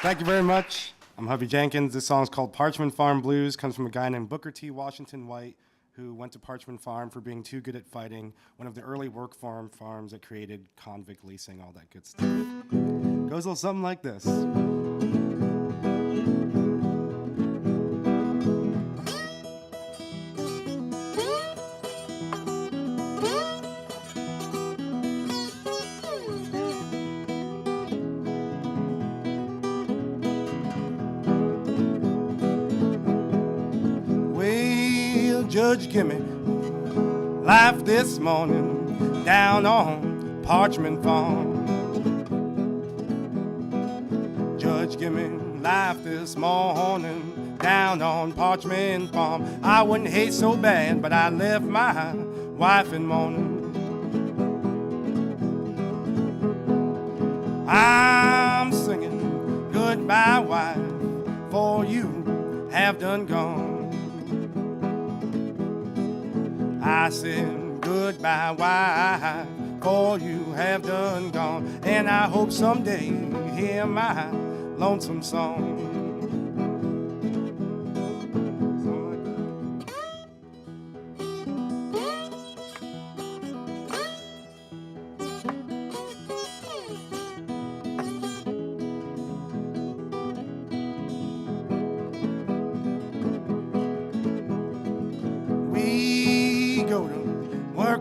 Thank you very much. I'm Hubby Jenkins. This song's called Parchman Farm Blues. Comes from a guy named Booker T. Washington White, who went to Parchman Farm for being too good at fighting, one of the early work farms that created convict leasing, all that good stuff. Goes a little something like this. Judge, give me life this morning down on Parchman Farm. Judge, give me life this morning down on Parchman Farm. I wouldn't hate so bad, but I left my wife in mourning. I'm singing goodbye, wife, for you have done gone. I said goodbye, wife, for you have done gone, and I hope someday you hear my lonesome song.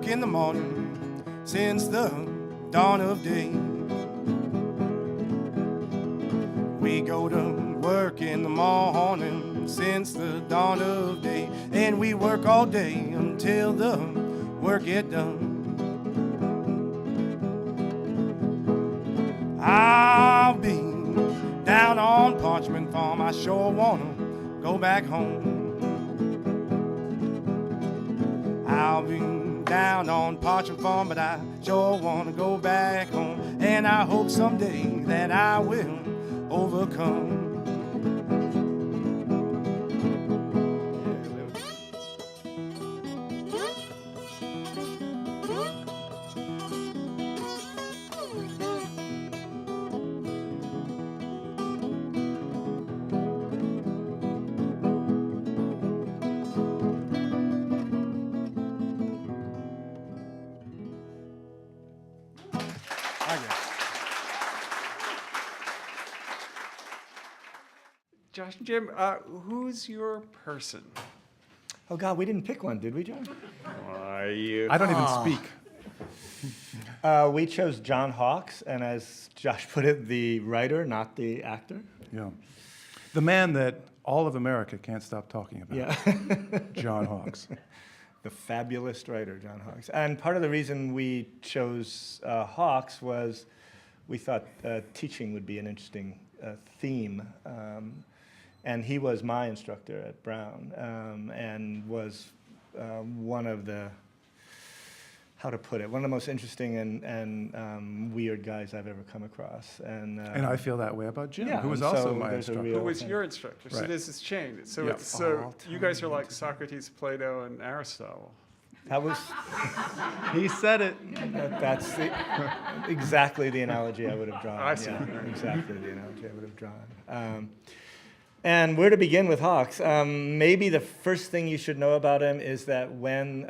In the morning since the dawn of day. We go to work in the morning since the dawn of day, and we work all day until the work get done. I'll be down on Parchman Farm. I sure wanna go back home. I'll be down on Parchman Farm, but I sure want to go back home, and I hope someday that I will overcome. Josh and Jim, who's your person? Oh God, we didn't pick one, did we, John? I don't even speak. We chose John Hawkes, and as Josh put it, the writer, not the actor. Yeah. The man that all of America can't stop talking about. Yeah. John Hawkes. The fabulous writer, John Hawkes. And part of the reason we chose Hawkes was we thought teaching would be an interesting theme. And he was my instructor at Brown, and was one of the, how to put it, one of the most interesting and weird guys I've ever come across. And I feel that way about Jim, yeah, who was and also so my there's a instructor. real Who was thing. your instructor? So Right. this is changed. So Yeah. it's so All you guys are like Socrates, Plato, and Aristotle. That was, He said it. that's exactly the analogy I would have drawn. I see. Yeah, exactly the analogy I would have drawn. And where to begin with Hawkes? Maybe the first thing you should know about him is that when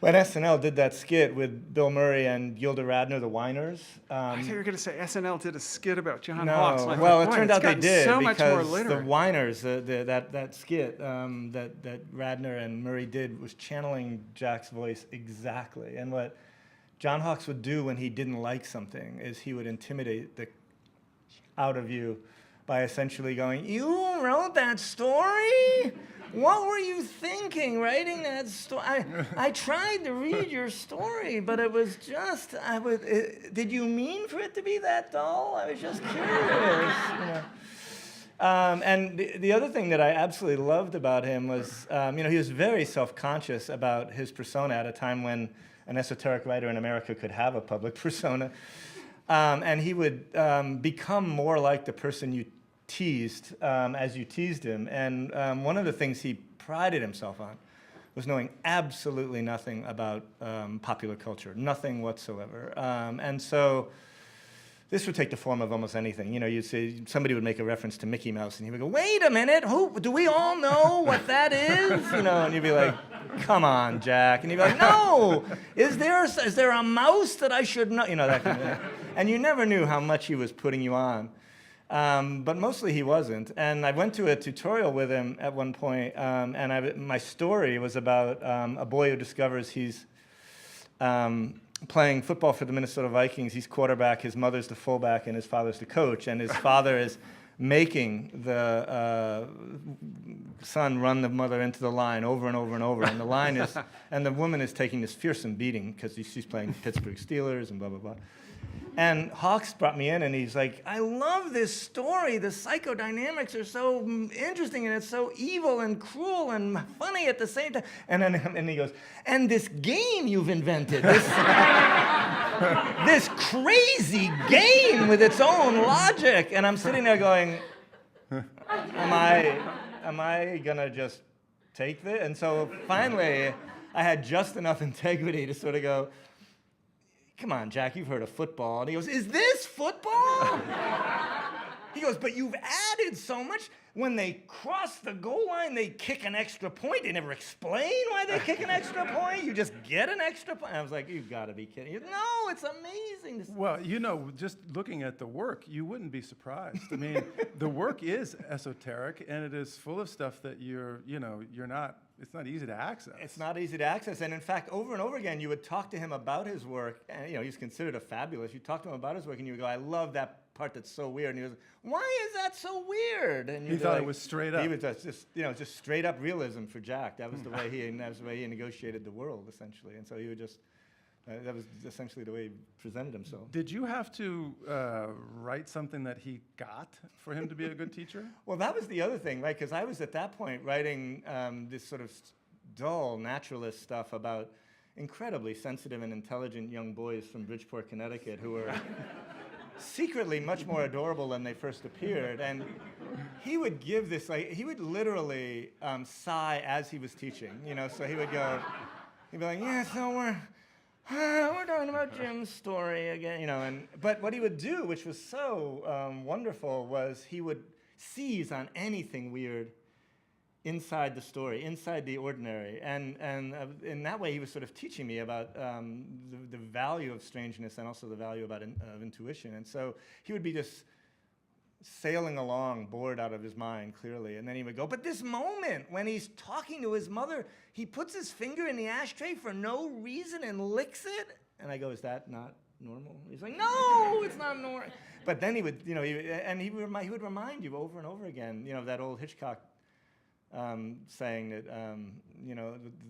SNL did that skit with Bill Murray and Gilda Radner, the Whiners. I thought you were going to say SNL did a skit about John No, Hawkes. And I well, thought, it boy, turned it's out they gotten did so much more because the literate. Whiners, that skit that Radner and Murray did was channeling Jack's voice exactly. And what John Hawkes would do when he didn't like something is he would intimidate the out of you by essentially going, "You wrote that story? What were you thinking writing that story? I tried to read your story, but it was just, did you mean for it to be that dull? I was just curious." You know. And the other thing that I absolutely loved about him was, he was very self-conscious about his persona at a time when an esoteric writer in America could have a public persona. And he would become more like the person you teased as you teased him. And one of the things he prided himself on was knowing absolutely nothing about popular culture, nothing whatsoever. And so this would take the form of almost anything. You know, you'd say, somebody would make a reference to Mickey Mouse, and he would go, wait a minute, do we all know what that is? You know, and you'd be like, come on, Jack. And he'd be like, no, is there a mouse that I should know? You know, that kind of thing. And you never knew how much he was putting you on. But mostly he wasn't. And I went to a tutorial with him at one point, and my story was about a boy who discovers he's playing football for the Minnesota Vikings. He's quarterback, his mother's the fullback, and his father's the coach. And his father is making the son run the mother into the line over and over and over. And the line is, and the woman is taking this fearsome beating because she's playing Pittsburgh Steelers and blah, blah, blah. And Hawks brought me in, and he's like, I love this story. The psychodynamics are so interesting, and it's so evil and cruel and funny at the same time. And he goes, and this game you've invented, this crazy game with its own logic. And I'm sitting there going, am I going to just take this? And so finally, I had just enough integrity to sort of go, come on, Jack, you've heard of football. And he goes, is this football? He goes, but you've added so much. When they cross the goal line, they kick an extra point. They never explain why they kick an extra point. You just get an extra point. I was like, you've got to be kidding. He goes, no, it's amazing. Well, you know, just looking at the work, you wouldn't be surprised. I mean, the work is esoteric, and it is full of stuff that it's not easy to access. It's not easy to access. And in fact, over and over again, you would talk to him about his work. And, he's considered a fabulous. You talk to him about his work, and you would go, I love that part that's so weird. And he goes, why is that so weird? And he thought it was straight up. He was just straight up realism for Jack. That was the way he negotiated the world, essentially. And so he would just, that was essentially the way he presented himself. Did you have to write something that he got for him to be a good teacher? Well, that was the other thing, right? Because I was at that point writing this sort of dull naturalist stuff about incredibly sensitive and intelligent young boys from Bridgeport, Connecticut, who were secretly much more adorable than they first appeared. And he would give this, he would literally sigh as he was teaching, so he would go, he'd be like, yeah, so we're talking about Jim's story again, but what he would do, which was so wonderful, was he would seize on anything weird inside the story, inside the ordinary. And in that way, he was sort of teaching me about the value of strangeness and also the value of intuition. And so he would be just sailing along, bored out of his mind, clearly. And then he would go, but this moment when he's talking to his mother, he puts his finger in the ashtray for no reason and licks it. And I go, is that not normal? He's like, no, it's not normal. But then he would, he would remind you over and over again, that old Hitchcock saying that,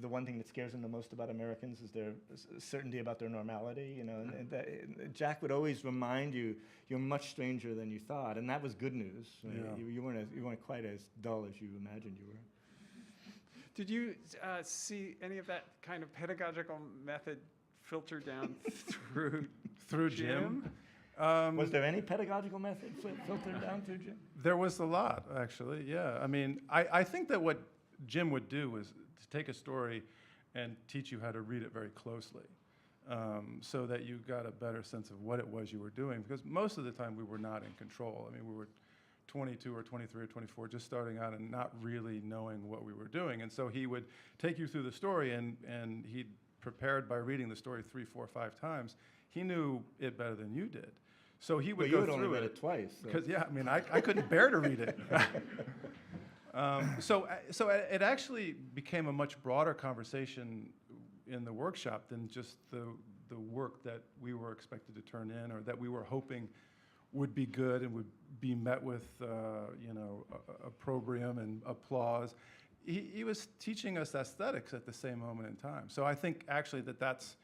the one thing that scares them the most about Americans is their certainty about their normality, and Jack would always remind you, you're much stranger than you thought, and that was good news. Yeah. You weren't quite as dull as you imagined you were. Did you see any of that kind of pedagogical method filter down through Jim? Was there any pedagogical method filtered down through Jim? There was a lot, actually, yeah. I mean, I think that what Jim would do was to take a story and teach you how to read it very closely, so that you got a better sense of what it was you were doing, because most of the time we were not in control. I mean, we were 22 or 23 or 24, just starting out and not really knowing what we were doing. And so he would take you through the story, and he'd prepared by reading the story 3, 4, 5 times. He knew it better than you did. So he would go through it. You had only read it twice. Because, yeah, I mean, I couldn't bear to read it. So it actually became a much broader conversation in the workshop than just the work that we were expected to turn in, or that we were hoping would be good and would be met with, opprobrium and applause. He was teaching us aesthetics at the same moment in time. So I think actually that's,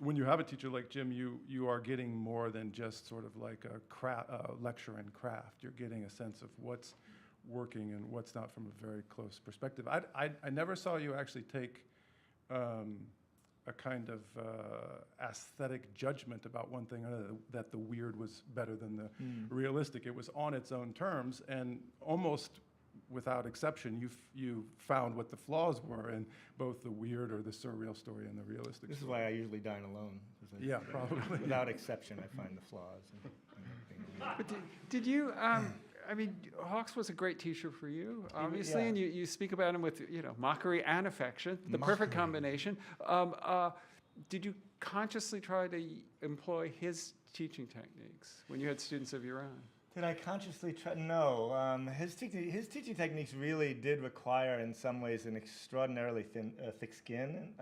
when you have a teacher like Jim, you are getting more than just sort of like a lecture in craft. You're getting a sense of what's working and what's not from a very close perspective. I never saw you actually take a kind of aesthetic judgment about one thing or another, that the weird was better than the realistic. It was on its own terms, and almost without exception, you found what the flaws were in both the weird or the surreal story and the realistic This is story. why I usually dine alone. Yeah, probably. Without exception, I find the flaws. But did you? I mean, Hawks was a great teacher for you, obviously, yeah. and you speak about him with mockery and affection, the perfect combination. Did you consciously try to employ his teaching techniques when you had students of your own? Did I consciously try? No. His teaching techniques really did require, in some ways, an extraordinarily thick skin.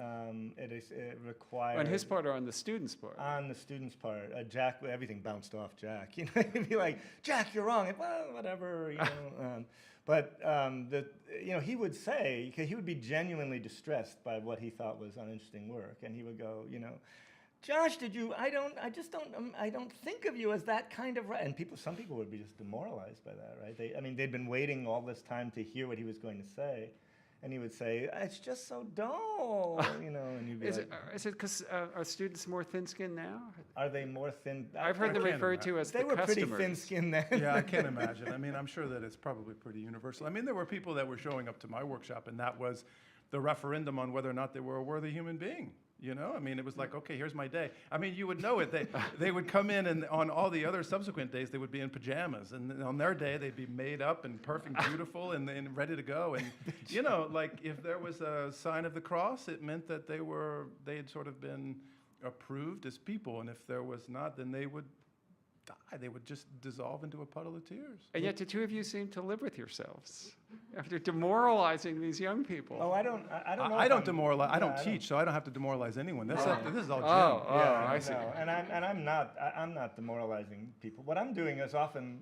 It required. On his part or on the student's part? On the student's part, Jack, everything bounced off Jack. He'd be like, "Jack, you're wrong." And, well, whatever. But he would say, he would be genuinely distressed by what he thought was uninteresting work, and he would go, Josh, I don't think of you as that kind of, and some people would be just demoralized by that, right? They'd been waiting all this time to hear what he was going to say, and he would say, "It's just so dull," and you'd be Is like, it because are students more thin-skinned now? "Are they more thin?" I've heard them can't referred to as They the were pretty customers. thin-skinned then. Yeah, I can't imagine. I mean, I'm sure that it's probably pretty universal. I mean, there were people that were showing up to my workshop, and that was the referendum on whether or not they were a worthy human being. I mean, it was like, okay, here's my day. I mean, you would know it. They would come in, and on all the other subsequent days, they would be in pajamas. And on their day, they'd be made up and perfect, beautiful, and ready to go. And, like if there was a sign of the cross, it meant that they had sort of been approved as people. And if there was not, then they would die. They would just dissolve into a puddle of tears. And yet the two of you seem to live with yourselves after demoralizing these young people. Oh, I don't know. I don't demoralize. I don't teach, so I don't have to demoralize anyone. This is all Jim. I see. No. And I'm not demoralizing people. What I'm doing is often,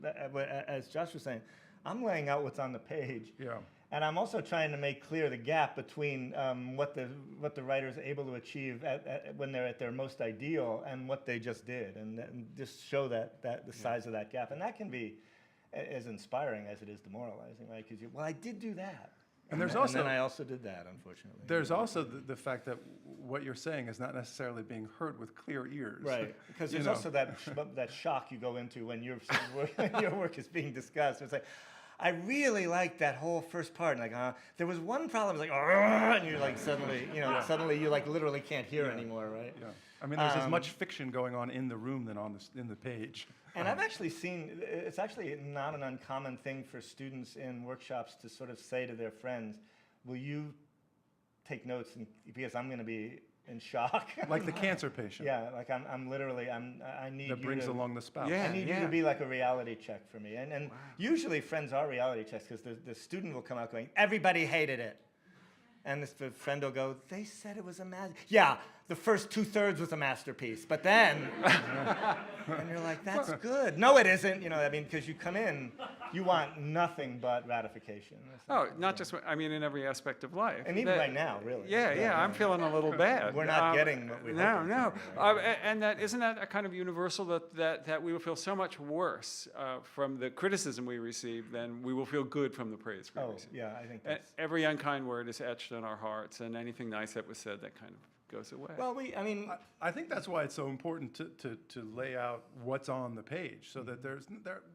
as Josh was saying, I'm laying out what's on the page. Yeah. And I'm also trying to make clear the gap between what the writer is able to achieve when they're at their most ideal and what they just did, and just show that the size of that gap. And that can be as inspiring as it is demoralizing, right? Because I did do that. And there's then also I also did that, unfortunately. There's also the fact that what you're saying is not necessarily being heard with clear ears. Right, because there's also that shock you go into when your work is being discussed. It's like, I really liked that whole first part. And there was one problem. It's like, and you're like suddenly you like literally can't hear anymore, right? Yeah. I mean, there's as much fiction going on in the room than in the page. And I've actually seen, it's actually not an uncommon thing for students in workshops to sort of say to their friends, "Will you take notes? Because I'm going to be in shock." Like the cancer patient. Yeah, like I'm literally, I need that you brings to, along the spouse. Yeah. I need you to be like a reality check for me. And usually friends are reality checks, because the student will come out going, "Everybody hated it." And the friend will go, "They said it was a masterpiece." Yeah, the first 2/3 was a masterpiece, but then, and you're like, "That's good." No, it isn't. Because you come in, you want nothing but ratification. Oh, not just, in every aspect of life. And even right now, really. Yeah, I'm feeling a little bad. We're not getting what we hope. No. And isn't that a kind of universal that we will feel so much worse from the criticism we receive than we will feel good from the praise we receive? Yeah, I think And that's... every unkind word is etched in our hearts, and anything nice that was said, that kind of goes away. Well, I think that's why it's so important to lay out what's on the page, so that there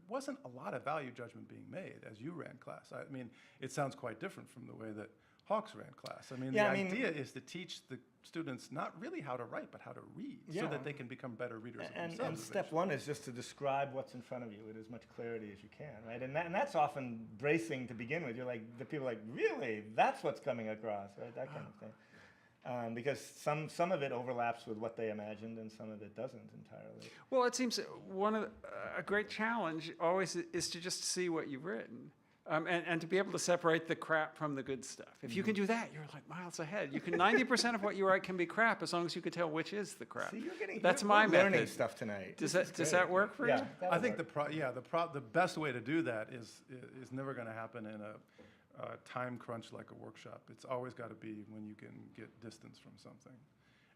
wasn't a lot of value judgment being made as you ran class. I mean, it sounds quite different from the way that Hawks ran class. The idea is to teach the students not really how to write, but how to read, so that they can become better readers of themselves. And step one is just to describe what's in front of you with as much clarity as you can, right? And that's often bracing to begin with. You're like, the people are like, "Really? That's what's coming across," right? That kind of thing. Because some of it overlaps with what they imagined, and some of it doesn't entirely. Well, it seems a great challenge always is to just see what you've written. And to be able to separate the crap from the good stuff. If you can do that, you're like miles ahead. You can 90% of what you write can be crap, as long as you can tell which is the crap. See, That's we're my learning method. Stuff tonight. Does that work for you? I think the best way to do that is never going to happen in a time crunch like a workshop. It's always got to be when you can get distance from something.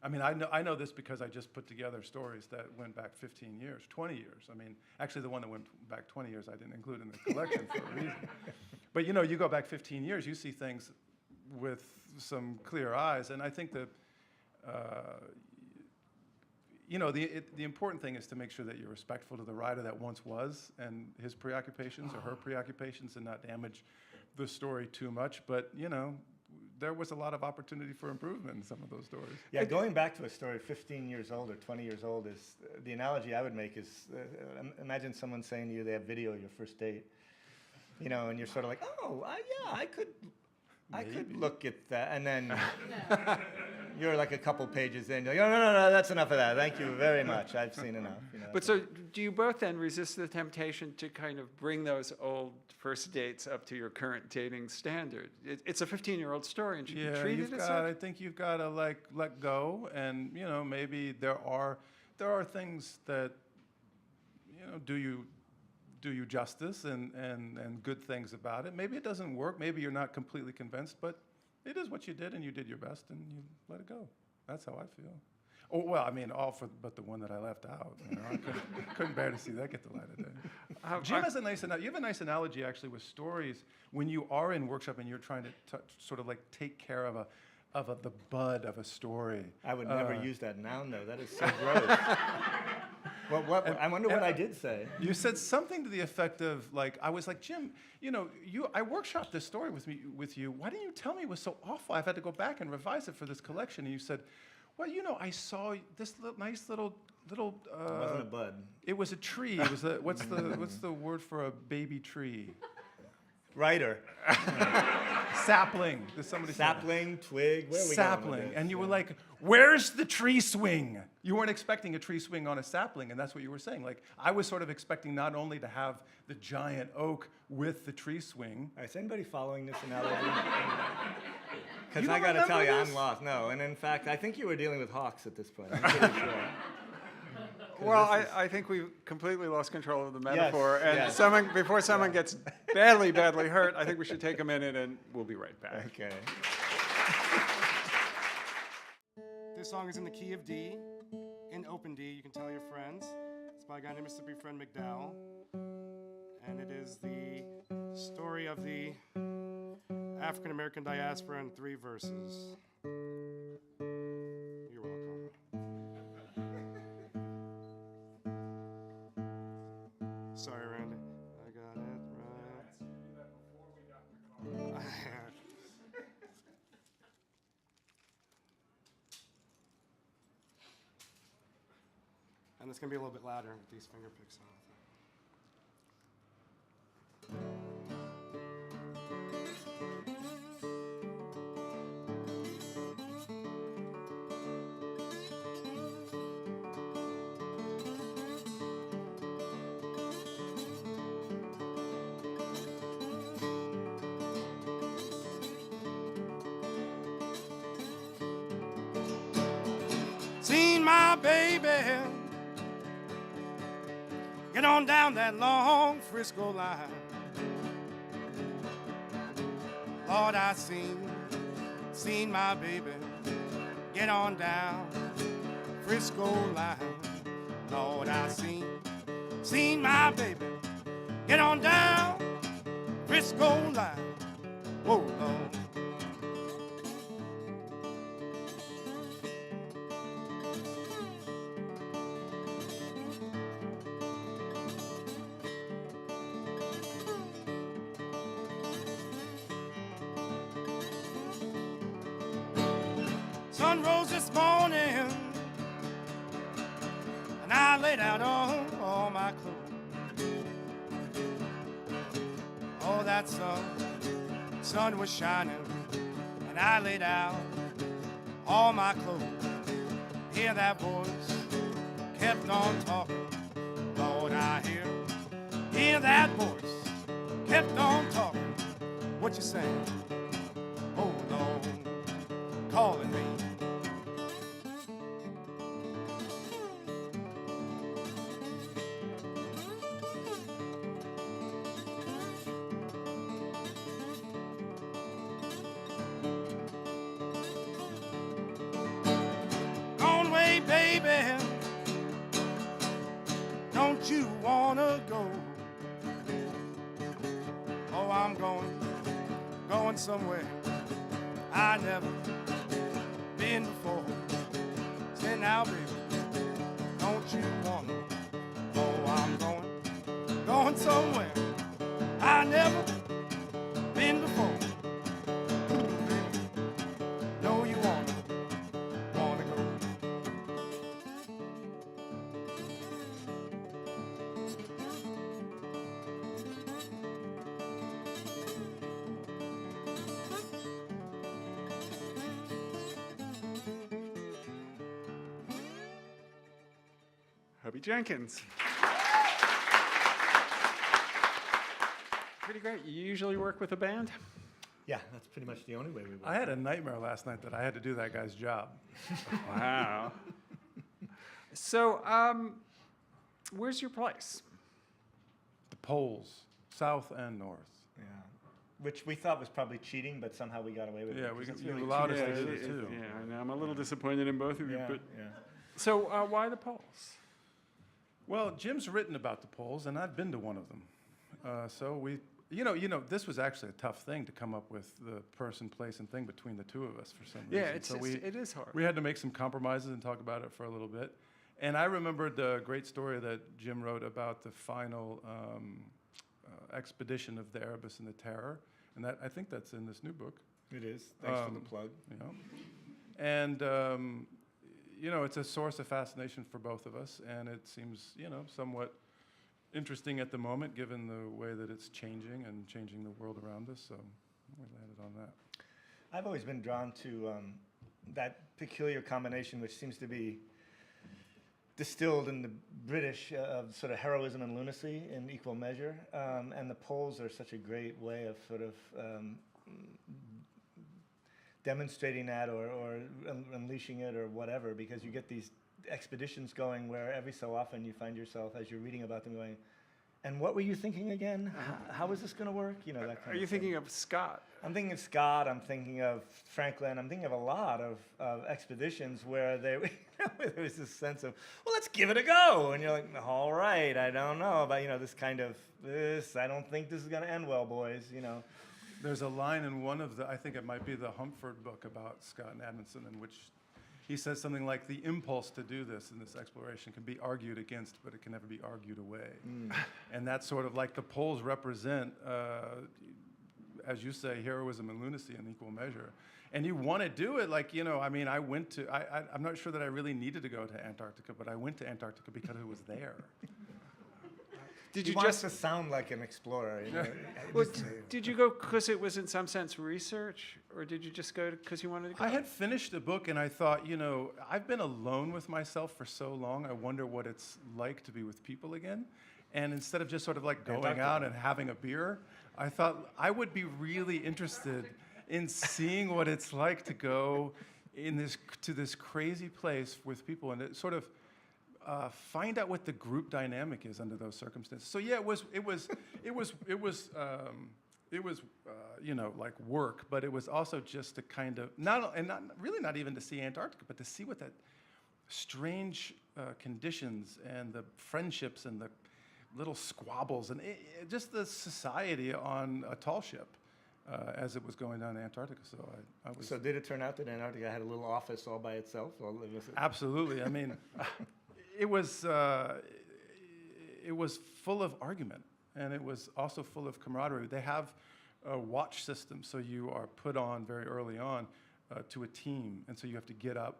I know this because I just put together stories that went back 15 years, 20 years. Actually, the one that went back 20 years I didn't include in the collection for a reason. But you go back 15 years, you see things with some clear eyes, and I think that the important thing is to make sure that you're respectful to the writer that once was and his preoccupations or her preoccupations, and not damage the story too much. But there was a lot of opportunity for improvement in some of those stories. Yeah, going back to a story 15 years old or 20 years old is, the analogy I would make is, imagine someone saying to you they have video of your first date, you know, and you're sort of like, oh, yeah, I could look at that, and then you're like a couple pages in, you're like, no, that's enough of that. Thank you very much. I've seen enough. You know, But so do you both then resist the temptation to kind of bring those old first dates up to your current dating standard? It's a 15-year-old story, and should you treat it as such? I think you've got to like let go, and you know, maybe there are things that, you know, do you justice and good things about it. Maybe it doesn't work. Maybe you're not completely convinced, but it is what you did, and you did your best, and you let it go. That's how I feel. Oh, well, I mean, but the one that I left out. You know, I couldn't bear to see that get the light of day. Jim has you have a nice analogy, actually, with stories when you are in workshop and you're trying to sort of like take care of the bud of a story. I would never use that noun, though. That is so gross. I wonder what I did say. You said something to the effect of, like, I was like, Jim, you know, I workshopped this story with you. Why didn't you tell me it was so awful? I've had to go back and revise it for this collection. And you said, well, you know, I saw this nice little. It wasn't a bud. It was a tree. It was what's the word for a baby tree? Writer. Sapling. Did somebody say that? Sapling, twig. Where are we Sapling. going with this? And you were like, where's the tree swing? You weren't expecting a tree swing on a sapling, and that's what you were saying. Like, I was sort of expecting not only to have the giant oak with the tree swing. Is anybody following this analogy? Because You I don't got to tell you, remember I'm this? lost. No, and in fact, I think you were dealing with hawks at this point. I'm pretty sure. Well, I think we've completely lost control of the metaphor, and yes. before someone gets badly hurt, I think we should take a minute, and we'll be right back. Okay. This song is in the key of D, in open D. You can tell your friends. It's by a guy named Mississippi Friend McDowell, and it is the story of the African American diaspora in 3 verses. You're welcome. Sorry, Randy. I got it right. And it's going to be a little bit louder with these finger picks on. Seen my baby get on down that long Frisco line. Lord, I seen my baby get on down Frisco line. Lord, I seen my baby get on down Frisco line. Whoa, Lord. Sun rose this morning, and I laid out all my clothes. Oh, that sun was shining, and I laid out all my clothes. Hear that voice kept on talking, Lord, I hear that voice kept on talking. What you saying? Oh, Lord, calling me. Gone away, baby. Don't you wanna go? Oh, I'm going somewhere I never been before. Say now, baby, don't you wanna? Oh, I'm going somewhere I never been before. Hubby Jenkins. Pretty great. You usually work with a band? Yeah, that's pretty much the only way we work. I had a nightmare last night that I had to do that guy's job. Wow. So, where's your place? The poles, south and north. Yeah. Which we thought was probably cheating, but somehow we got away with Yeah, it. we 'cause it's you really allowed two us to days. do it too. Yeah, I know. I'm a little disappointed in both of you, Yeah, but yeah. so why the polls? Well, Jim's written about the polls, and I've been to one of them. So we, this was actually a tough thing to come up with the person, place, and thing between the two of us for some reason. Yeah, it is hard. We had to make some compromises and talk about it for a little bit. And I remembered the great story that Jim wrote about the final expedition of the Erebus and the Terror, and I think that's in this new book. It is. Thanks for the plug. And it's a source of fascination for both of us, and it seems somewhat interesting at the moment, given the way that it's changing and changing the world around us. So we landed on that. I've always been drawn to that peculiar combination, which seems to be distilled in the British of sort of heroism and lunacy in equal measure. And the poles are such a great way of sort of demonstrating that or unleashing it or whatever, because you get these expeditions going where every so often you find yourself, as you're reading about them, going, and what were you thinking again? How is this going to work? That kind Are you thinking of Scott? I'm thinking of Scott. I'm thinking of Franklin. I'm thinking of a lot of expeditions where there was this sense of, well, let's give it a go. And you're like, all right, I don't know. But, this kind of, I don't think this is going to end well, boys, There's a line in one of I think it might be the Humford book about Scott and Amundsen, in which he says something like, the impulse to do this in this exploration can be argued against, but it can never be argued away. And that's sort of like the poles represent, as you say, heroism and lunacy in equal measure. And you want to do it like, I went to, I'm not sure that I really needed to go to Antarctica, but I went to Antarctica because it was there. Did you you want just to sound like an explorer? well, did you go because it was in some sense research, or did you just go because you wanted to go? I had finished the book and I thought, I've been alone with myself for so long. I wonder what it's like to be with people again. And instead of just sort of like going out and having a beer, I thought I would be really interested in seeing what it's like to go to this crazy place with people and it sort of find out what the group dynamic is under those circumstances. So yeah, it was like work, but it was also just to kind of not even to see Antarctica, but to see what that strange conditions and the friendships and the little squabbles and just the society on a tall ship as it was going down to Antarctica. So I was. So did it turn out that Antarctica had a little office all by itself? Or was it? Absolutely. I mean. It was full of argument, and it was also full of camaraderie. They have a watch system, so you are put on very early on to a team, and so you have to get up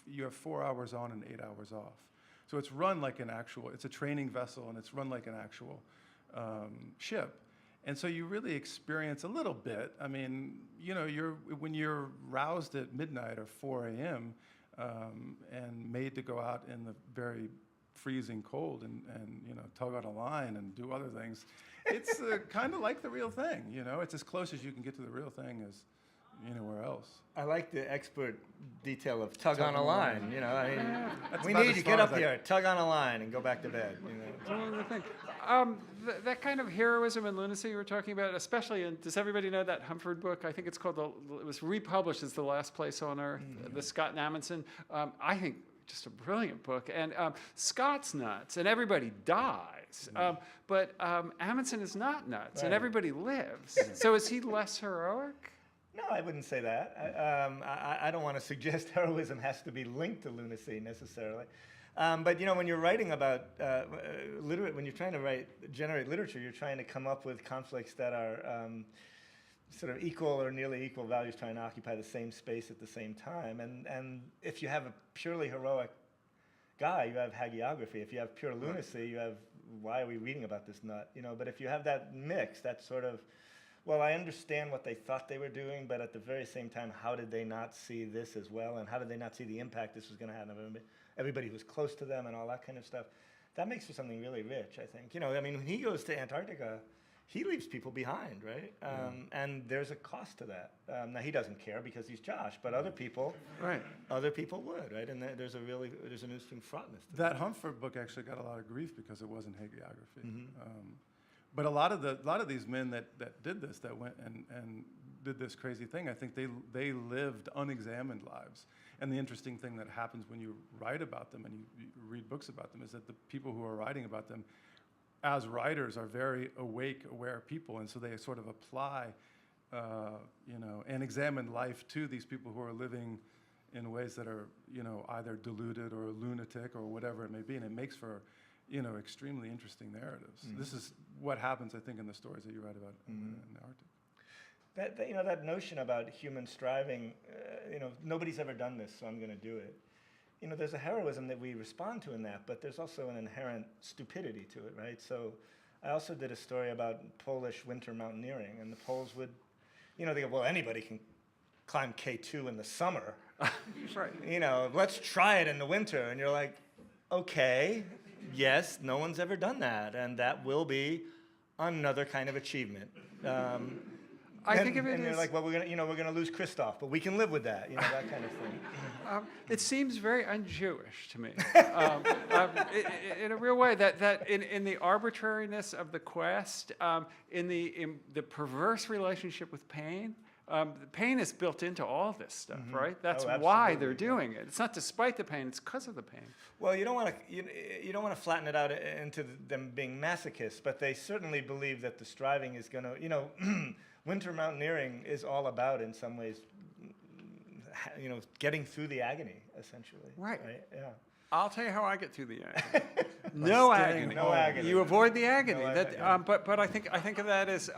you have 4 hours on and 8 hours off. So it's run like it's a training vessel, and it's run like an actual ship. And so you really experience a little bit. I mean, when you're roused at midnight or 4 a.m., and made to go out in the very freezing cold and tug on a line and do other things. It's kind of like the real thing, It's as close as you can get to the real thing as anywhere else. I like the expert detail of tug on a line. We about need as you far get as up here, tug on a line, and go back to bed. That's one of the things. That kind of heroism and lunacy you were talking about, especially in, does everybody know that Humford book? I think it's called, it was republished as The Last Place on Earth, the Scott and Amundsen. I think just a brilliant book. And Scott's nuts, and everybody dies. But Amundsen is not nuts, and everybody lives. So is he less heroic? No, I wouldn't say that. I don't want to suggest heroism has to be linked to lunacy necessarily. But when you're writing about when you're trying to generate literature, you're trying to come up with conflicts that are sort of equal or nearly equal values, trying to occupy the same space at the same time. And if you have a purely heroic guy, you have hagiography. If you have pure lunacy, you have, why are we reading about this nut? But if you have that mix, that sort of, well, I understand what they thought they were doing, but at the very same time, how did they not see this as well? And how did they not see the impact this was going to have on everybody who's close to them and all that kind of stuff. That makes for something really rich, I think. You know, I mean, when he goes to Antarctica, he leaves people behind, right? And there's a cost to that. Now he doesn't care because he's Josh, but other people, other people would, right? And there's an interesting fraughtness to That Humford book actually got a lot of grief because it wasn't hagiography. But a lot of these men that did this, that went and did this crazy thing, I think they lived unexamined lives. And the interesting thing that happens when you write about them and you read books about them is that the people who are writing about them, as writers, are very awake, aware people, and so they sort of apply, an examined life to these people who are living in ways that are, either deluded or lunatic or whatever it may be, and it makes for, extremely interesting narratives. This is what happens, I think, in the stories that you write about in the Arctic. That notion about human striving, nobody's ever done this, so I'm going to do it. There's a heroism that we respond to in that, but there's also an inherent stupidity to it, right? So I also did a story about Polish winter mountaineering, and the Poles would, they go, well, anybody can climb K2 in the summer. Right. Let's try it in the winter. And you're like, okay, yes, no one's ever done that, and that will be another kind of achievement. I think of it and as, they're like, well, we're gonna lose Christoph, but we can live with that, that kind of thing. it seems very un-Jewish to me, in a real way. That in the arbitrariness of the quest, in the perverse relationship with pain. The pain is built into all this stuff, right? That's why they're doing it. It's not despite the pain; it's because of the pain. Well, you don't want to flatten it out into them being masochists, but they certainly believe that the striving is going to, winter mountaineering is all about, in some ways, getting through the agony, essentially. Right. Yeah. I'll tell you how I get through the agony. No agony. No agony. You avoid the agony. No That, agony. But I think of that as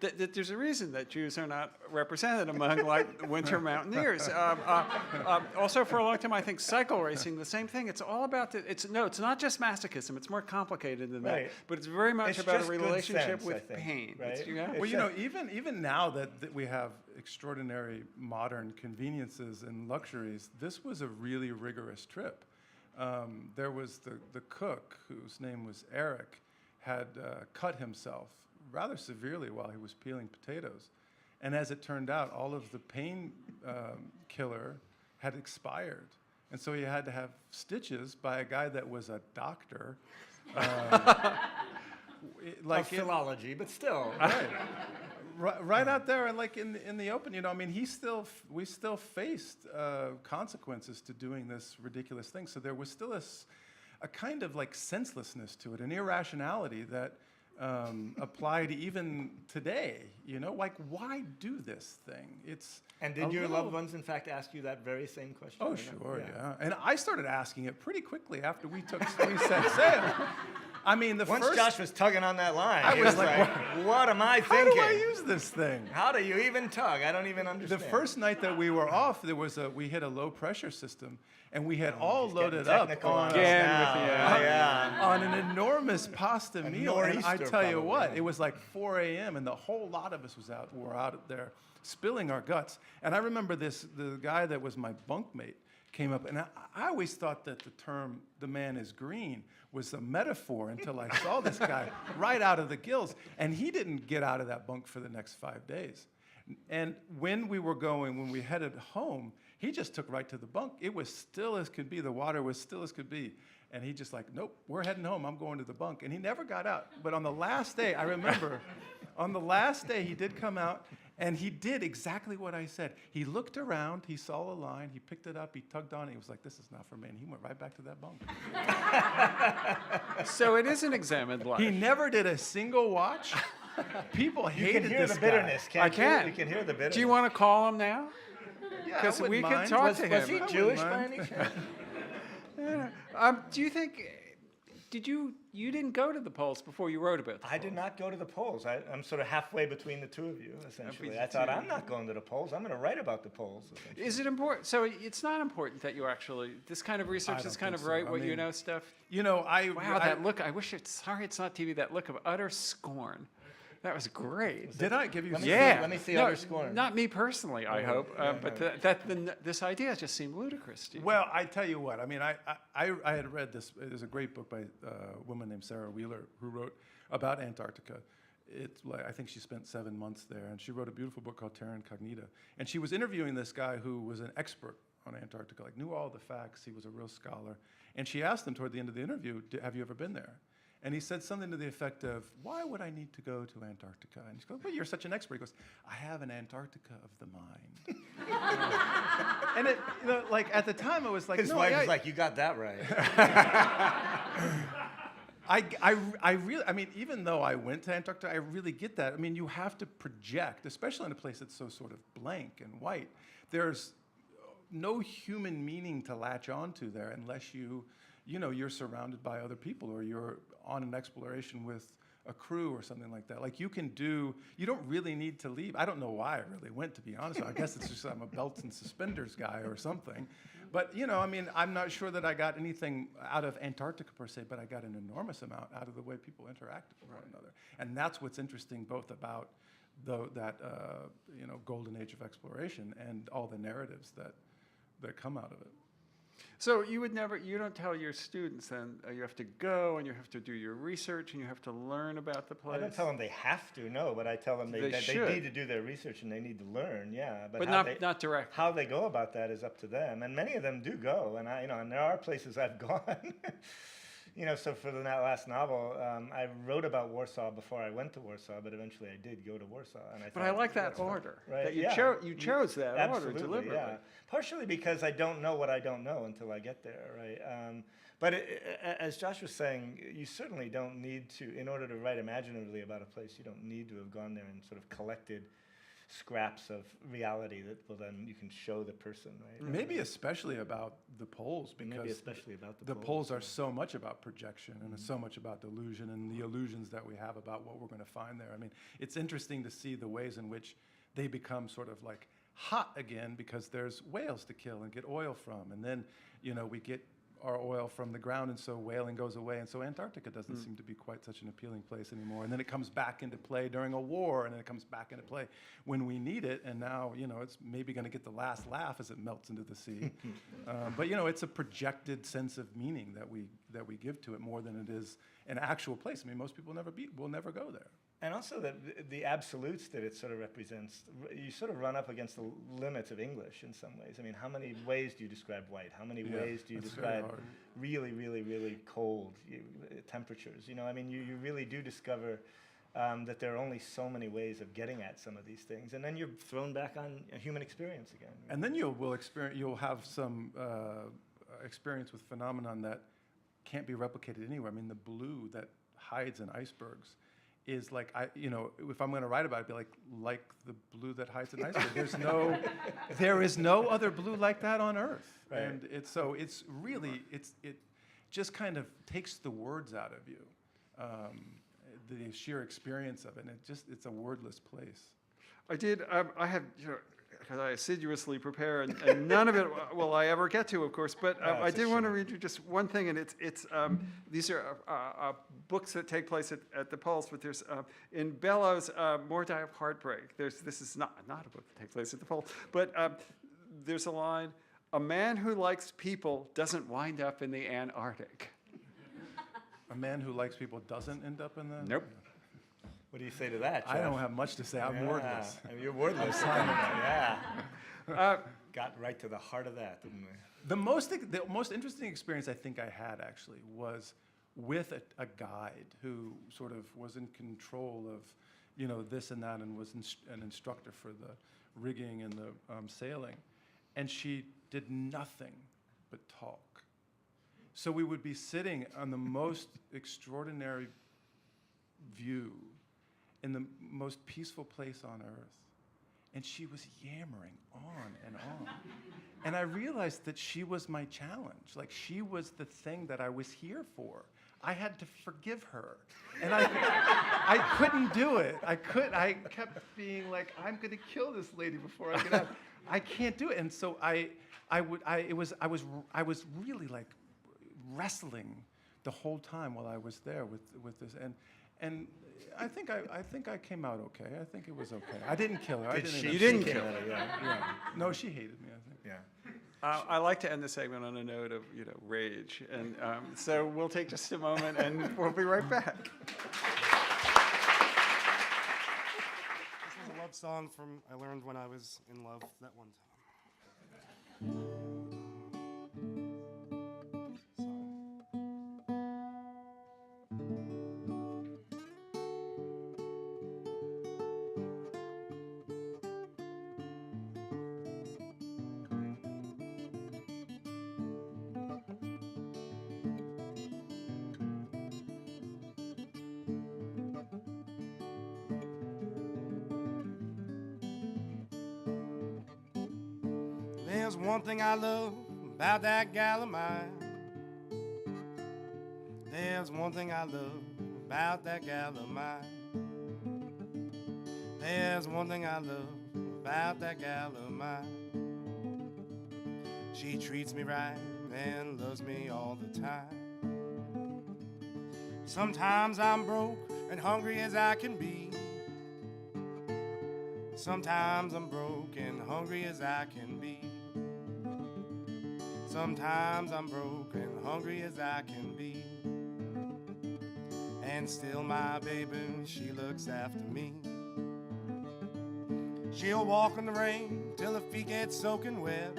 that there's a reason that Jews are not represented among winter mountaineers. Also, for a long time, I think cycle racing, the same thing. It's all about it's not just masochism. It's more complicated than that. But it's very much about a just good relationship sense, with I think, pain. right? Well, even now that we have extraordinary modern conveniences and luxuries, this was a really rigorous trip. There was the cook, whose name was Eric, had cut himself rather severely while he was peeling potatoes. And as it turned out, all of the pain killer had expired. And so he had to have stitches by a guy that was a doctor. Like philology, but still. Right out there, and in the open, we still faced consequences to doing this ridiculous thing. So there was still a kind of senselessness to it, an irrationality that applied even today. Why do this thing? And did your loved ones, in fact, ask you that very same question? Oh, sure, yeah. And I started asking it pretty quickly after we set sail. Once Josh was tugging on that line, I he was like, what am I thinking? How do I use this thing? How do you even tug? I don't even understand. The first night that we were off, we hit a low pressure system, and we had all loaded up on an enormous pasta meal. And I tell you what, it was like 4 a.m. and the whole lot of us were out there spilling our guts. And I remember the guy that was my bunkmate came up, and I always thought that the term "the man is green" was a metaphor until I saw this guy right out of the gills, and he didn't get out of that bunk for the next 5 days. And when we headed home, he just took right to the bunk. It was still as could be. The water was still as could be. And he just nope, we're heading home. I'm going to the bunk. And he never got out. But on the last day, I remember, he did come out, and he did exactly what I said. He looked around, he saw a line, he picked it up, he tugged on it, he was like, this is not for me, and he went right back to that bunk. So it is an examined life. He never did a single watch. People hated this guy. You can hear the bitterness, can't you? I can. You can hear the bitterness. Do you want to call him now? Yeah, Because we could mind. talk to him. Was he Jewish by any chance? Do you think, you didn't go to the polls before you wrote about the I did not go to the polls. I'm sort of halfway between the two of you, essentially. I thought, I'm not going to the polls. I'm going to write about the polls. Is it important? So it's not important that you actually, this kind of research, this kind of write what you know stuff? Wow, that look, sorry it's not TV, that look of utter scorn That was great. Did I give you? Let me Yeah. see, let me see No, utter scorn. Not me personally, I hope, yeah, but this idea just seemed ludicrous to you. Well, I tell you what. I mean, I had read this. There's a great book by a woman named Sarah Wheeler who wrote about Antarctica. It's like, I think she spent 7 months there, and she wrote a beautiful book called Terra Incognita. And she was interviewing this guy who was an expert on Antarctica, like knew all the facts. He was a real scholar. And she asked him toward the end of the interview, "Have you ever been there?" And he said something to the effect of, "Why would I need to go to Antarctica?" And she goes, "Well, you're such an expert." He goes, "I have an Antarctica of the mind." And it, like at the time, it was like, His wife was like, "You got that right." I really, I mean, even though I went to Antarctica, I really get that. I mean, you have to project, especially in a place that's so sort of blank and white. There's no human meaning to latch onto there unless you're surrounded by other people or you're on an exploration with a crew or something like that. Like you don't really need to leave. I don't know why I really went, to be honest. I guess it's just I'm a belts and suspenders guy or something. But, I mean, I'm not sure that I got anything out of Antarctica per se, but I got an enormous amount out of the way people interacted with one another. And that's what's interesting both about that golden age of exploration and all the narratives that come out of it. So you don't tell your students then you have to go and you have to do your research and you have to learn about the place? I don't tell them they have to, no, but I tell them that they should. need to do their research and they need to learn, yeah. But not directly. How they go about that is up to them, and many of them do go, and and there are places I've gone. So for the last novel, I wrote about Warsaw before I went to Warsaw, but eventually I did go to Warsaw. But I like that order. Right? That you you chose that order absolutely, deliberately. Yeah. Partially because I don't know what I don't know until I get there, right? But as Josh was saying, you certainly don't need to, in order to write imaginatively about a place, you don't need to have gone there and sort of collected scraps of reality that you can show the person, right? Maybe especially about the poles, because Maybe especially about the poles are so much about projection and it's so much about delusion and the illusions that we have about what we're going to find there. I mean, it's interesting to see the ways in which they become sort of like hot again because there's whales to kill and get oil from, and then we get our oil from the ground, and so whaling goes away, and so Antarctica doesn't seem to be quite such an appealing place anymore. And then it comes back into play during a war, and then it comes back into play when we need it. And now it's maybe going to get the last laugh as it melts into the sea. But it's a projected sense of meaning that we give to it more than it is an actual place. I mean, most people will never go there. And also the absolutes that it sort of represents, you sort of run up against the limits of English in some ways. I mean, how many ways do you describe white? How many ways do you describe really, really, really cold temperatures? I mean, you really do discover that there are only so many ways of getting at some of these things. And then you're thrown back on a human experience again. And then you'll have some experience with phenomenon that can't be replicated anywhere. I mean, the blue that hides in icebergs is like, if I'm going to write about it, it'd be like the blue that hides an iceberg. There is no other blue like that on Earth. Right. And it just kind of takes the words out of you, the sheer experience of it. And it's a wordless place. I have, because I assiduously prepare, and none of it will I ever get to, of course. But I did want to read you just one thing, and it's these are books that take place at the Pulse. But there's in Bellows, More Die of Heartbreak. This is not a book that takes place at the Pulse, but there's a line: "A man who likes people doesn't wind up in the Antarctic." A man who likes people doesn't end up in the... Nope. What do you say to that, Jeff? I don't have much to say. I'm wordless. I mean, you're wordless. Yeah. Got right to the heart of that, didn't we? The most interesting experience I think I had actually was with a guide who sort of was in control of, this and that, and was an instructor for the rigging and the sailing, and she did nothing but talk. So we would be sitting on the most extraordinary view in the most peaceful place on earth, and she was yammering on and on. And I realized that she was my challenge. Like, she was the thing that I was here for. I had to forgive her, and I couldn't do it. I kept being like, I'm going to kill this lady before I get out. I can't do it. And so I was really like wrestling the whole time while I was there with this, and I think I came out okay. I think it was okay. I didn't kill her. You didn't kill her. Yeah. No, she hated me, I think. Yeah. I like to end the segment on a note of rage, and so we'll take just a moment, and we'll be right back. This was a love song I learned when I was in love that one time. There's one thing I love about that gal of mine. There's one thing I love about that gal of mine. There's one thing I love about that gal of mine. She treats me right and loves me all the time. Sometimes I'm broke and hungry as I can be. Sometimes I'm broke and hungry as I can be. Sometimes I'm broke and hungry as I can be. And still my baby, she looks after me. She'll walk in the rain till her feet get soaking wet.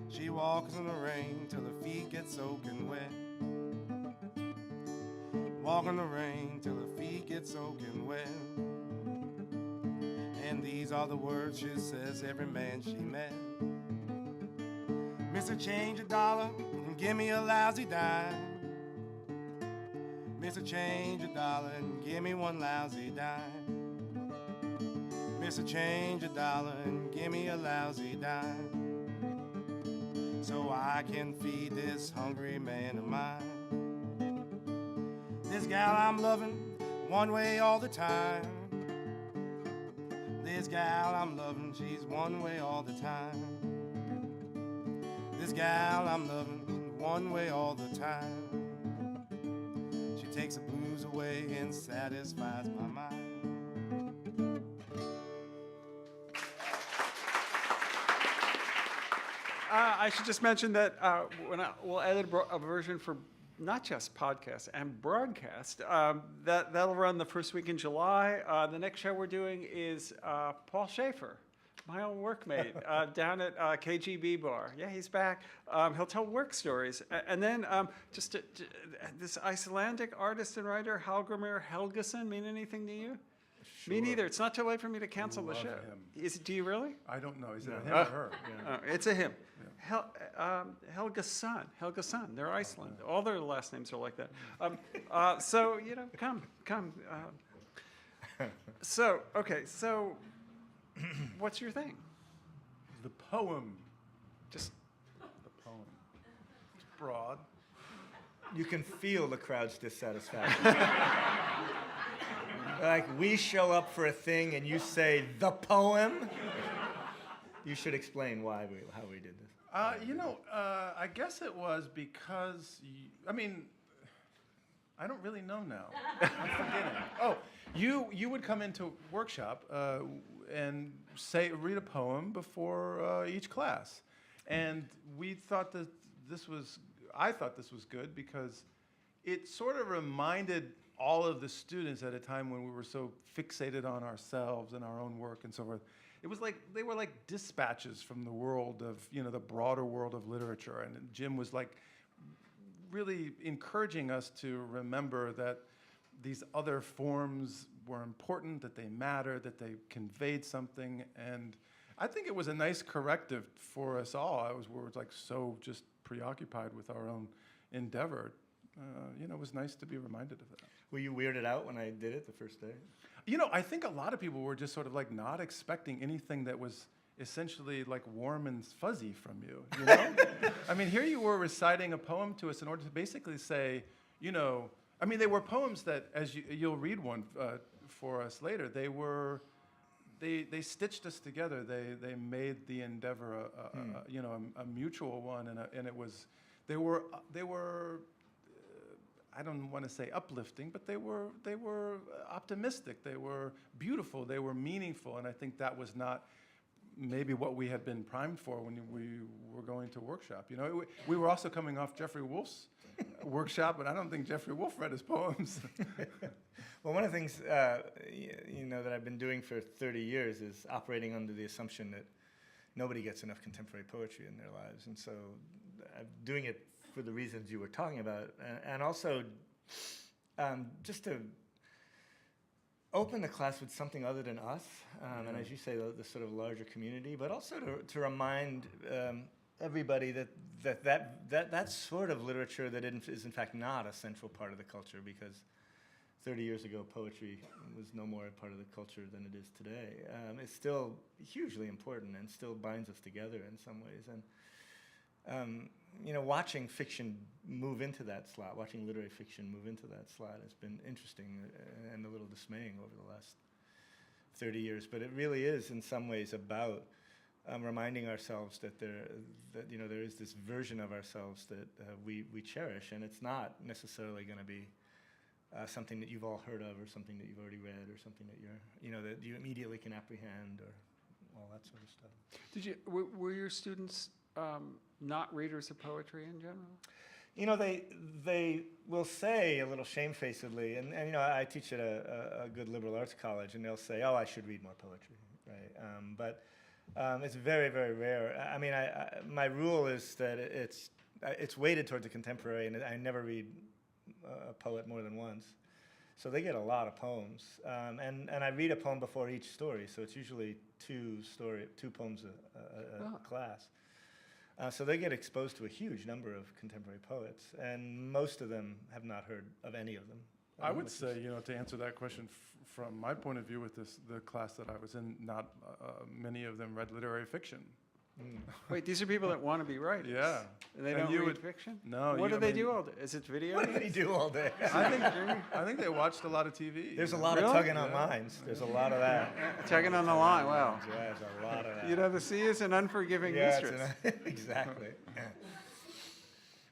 She walks in the rain till her feet get soaking wet. Walk in the rain till her feet get soaking wet. And these are the words she says every man she met. Mr. Change a dollar and give me a lousy dime. Mr. Change a dollar and give me one lousy dime. Mr. Change a dollar and give me a lousy dime. So I can feed this hungry man of mine. This gal I'm loving one way all the time. This gal I'm loving, she's one way all the time. This gal I'm loving one way all the time. She takes the blues away and satisfies my mind. I should just mention that we'll edit a version for not just podcast and broadcast. That'll run the first week in July. The next show we're doing is Paul Schaefer, my old workmate, down at KGB Bar. Yeah, he's back. He'll tell work stories. And then this Icelandic artist and writer, Hallgrímur Helgason, mean anything to you? Sure. Me neither. It's not too late for me to cancel the Love show. him. Do you really? I don't know. Is it a him or her? It's a him. Helgason. Helgason. They're Iceland. All their last names are like that. So, come. So, what's your thing? The poem. Just The poem. It's broad. You can feel the crowd's dissatisfaction. Like, we show up for a thing and you say, the poem? You should explain how we did this. I guess it was because, I don't really know now. I'm forgetting. Oh, you would come into workshop and read a poem before each class. And we thought that I thought this was good because it sort of reminded all of the students at a time when we were so fixated on ourselves and our own work and so forth. It was like they were like dispatches from the world of, the broader world of literature. And Jim was like really encouraging us to remember that these other forms were important, that they mattered, that they conveyed something. And I think it was a nice corrective for us all. We were like so just preoccupied with our own endeavor. It was nice to be reminded of that. Were you weirded out when I did it the first day? I think a lot of people were just sort of like not expecting anything that was essentially like warm and fuzzy from you, here you were reciting a poem to us in order to basically say, they were poems that, as you'll read one for us later, they stitched us together. They made the endeavor a mutual one, and it was they were I don't want to say uplifting, but they were optimistic. They were beautiful. They were meaningful. And I think that was not maybe what we had been primed for when we were going to workshop. You know, we were also coming off Jeffrey Wolf's workshop, and I don't think Jeffrey Wolf read his poems. Well, one of the things you know that I've been doing for 30 years is operating under the assumption that nobody gets enough contemporary poetry in their lives, and so I'm doing it for the reasons you were talking about, and also just to open the class with something other than us, and as you say, the sort of larger community, but also to remind everybody that sort of literature that is in fact not a central part of the culture, because 30 years ago poetry was no more a part of the culture than it is today. It's still hugely important and still binds us together in some ways. And you know, watching fiction move into that slot, watching literary fiction move into that slot has been interesting and a little dismaying over the last 30 years. But it really is, in some ways, about reminding ourselves that there is this version of ourselves that we cherish, and it's not necessarily going to be something that you've all heard of, or something that you've already read, or something that that you immediately can apprehend, or all that sort of stuff. Were your students not readers of poetry in general? You know, they will say a little shamefacedly, and you know, I teach at a good liberal arts college, and they'll say, "Oh, I should read more poetry," right? But it's very, very rare. I mean, my rule is that it's weighted towards the contemporary, and I never read a poet more than once. So they get a lot of poems, and I read a poem before each story, so it's usually two poems a class. So they get exposed to a huge number of contemporary poets, and most of them have not heard of any of them. I would say, you know, to answer that question from my point of view with the class that I was in, not many of them read literary fiction. Wait, these are people that want to be writers? Yeah. And they don't read fiction? No. What do they do all day? Is it video? What do they do all day? I think they watched a lot of TV. There's a lot of tugging on lines. There's a lot of that. Tugging on the line, wow. Yeah, there's a lot of that. You know, the sea is an unforgiving Yeah, mistress. exactly.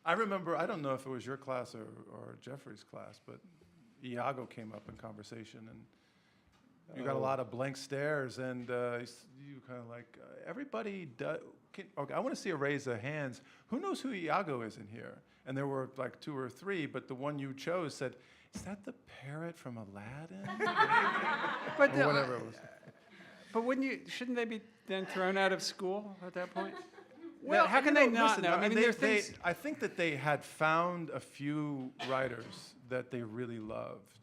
I remember, I don't know if it was your class or Jeffrey's class, but Iago came up in conversation, and you got a lot of blank stares, and you kind of like, everybody does. Okay, I want to see a raise of hands. Who knows who Iago is in here? And there were like 2 or 3, but the one you chose said, "Is that the parrot from Aladdin?" But or whatever it was. But shouldn't they be then thrown out of school at that point? Well, how can they not know? I mean, there are things. I think that they had found a few writers that they really loved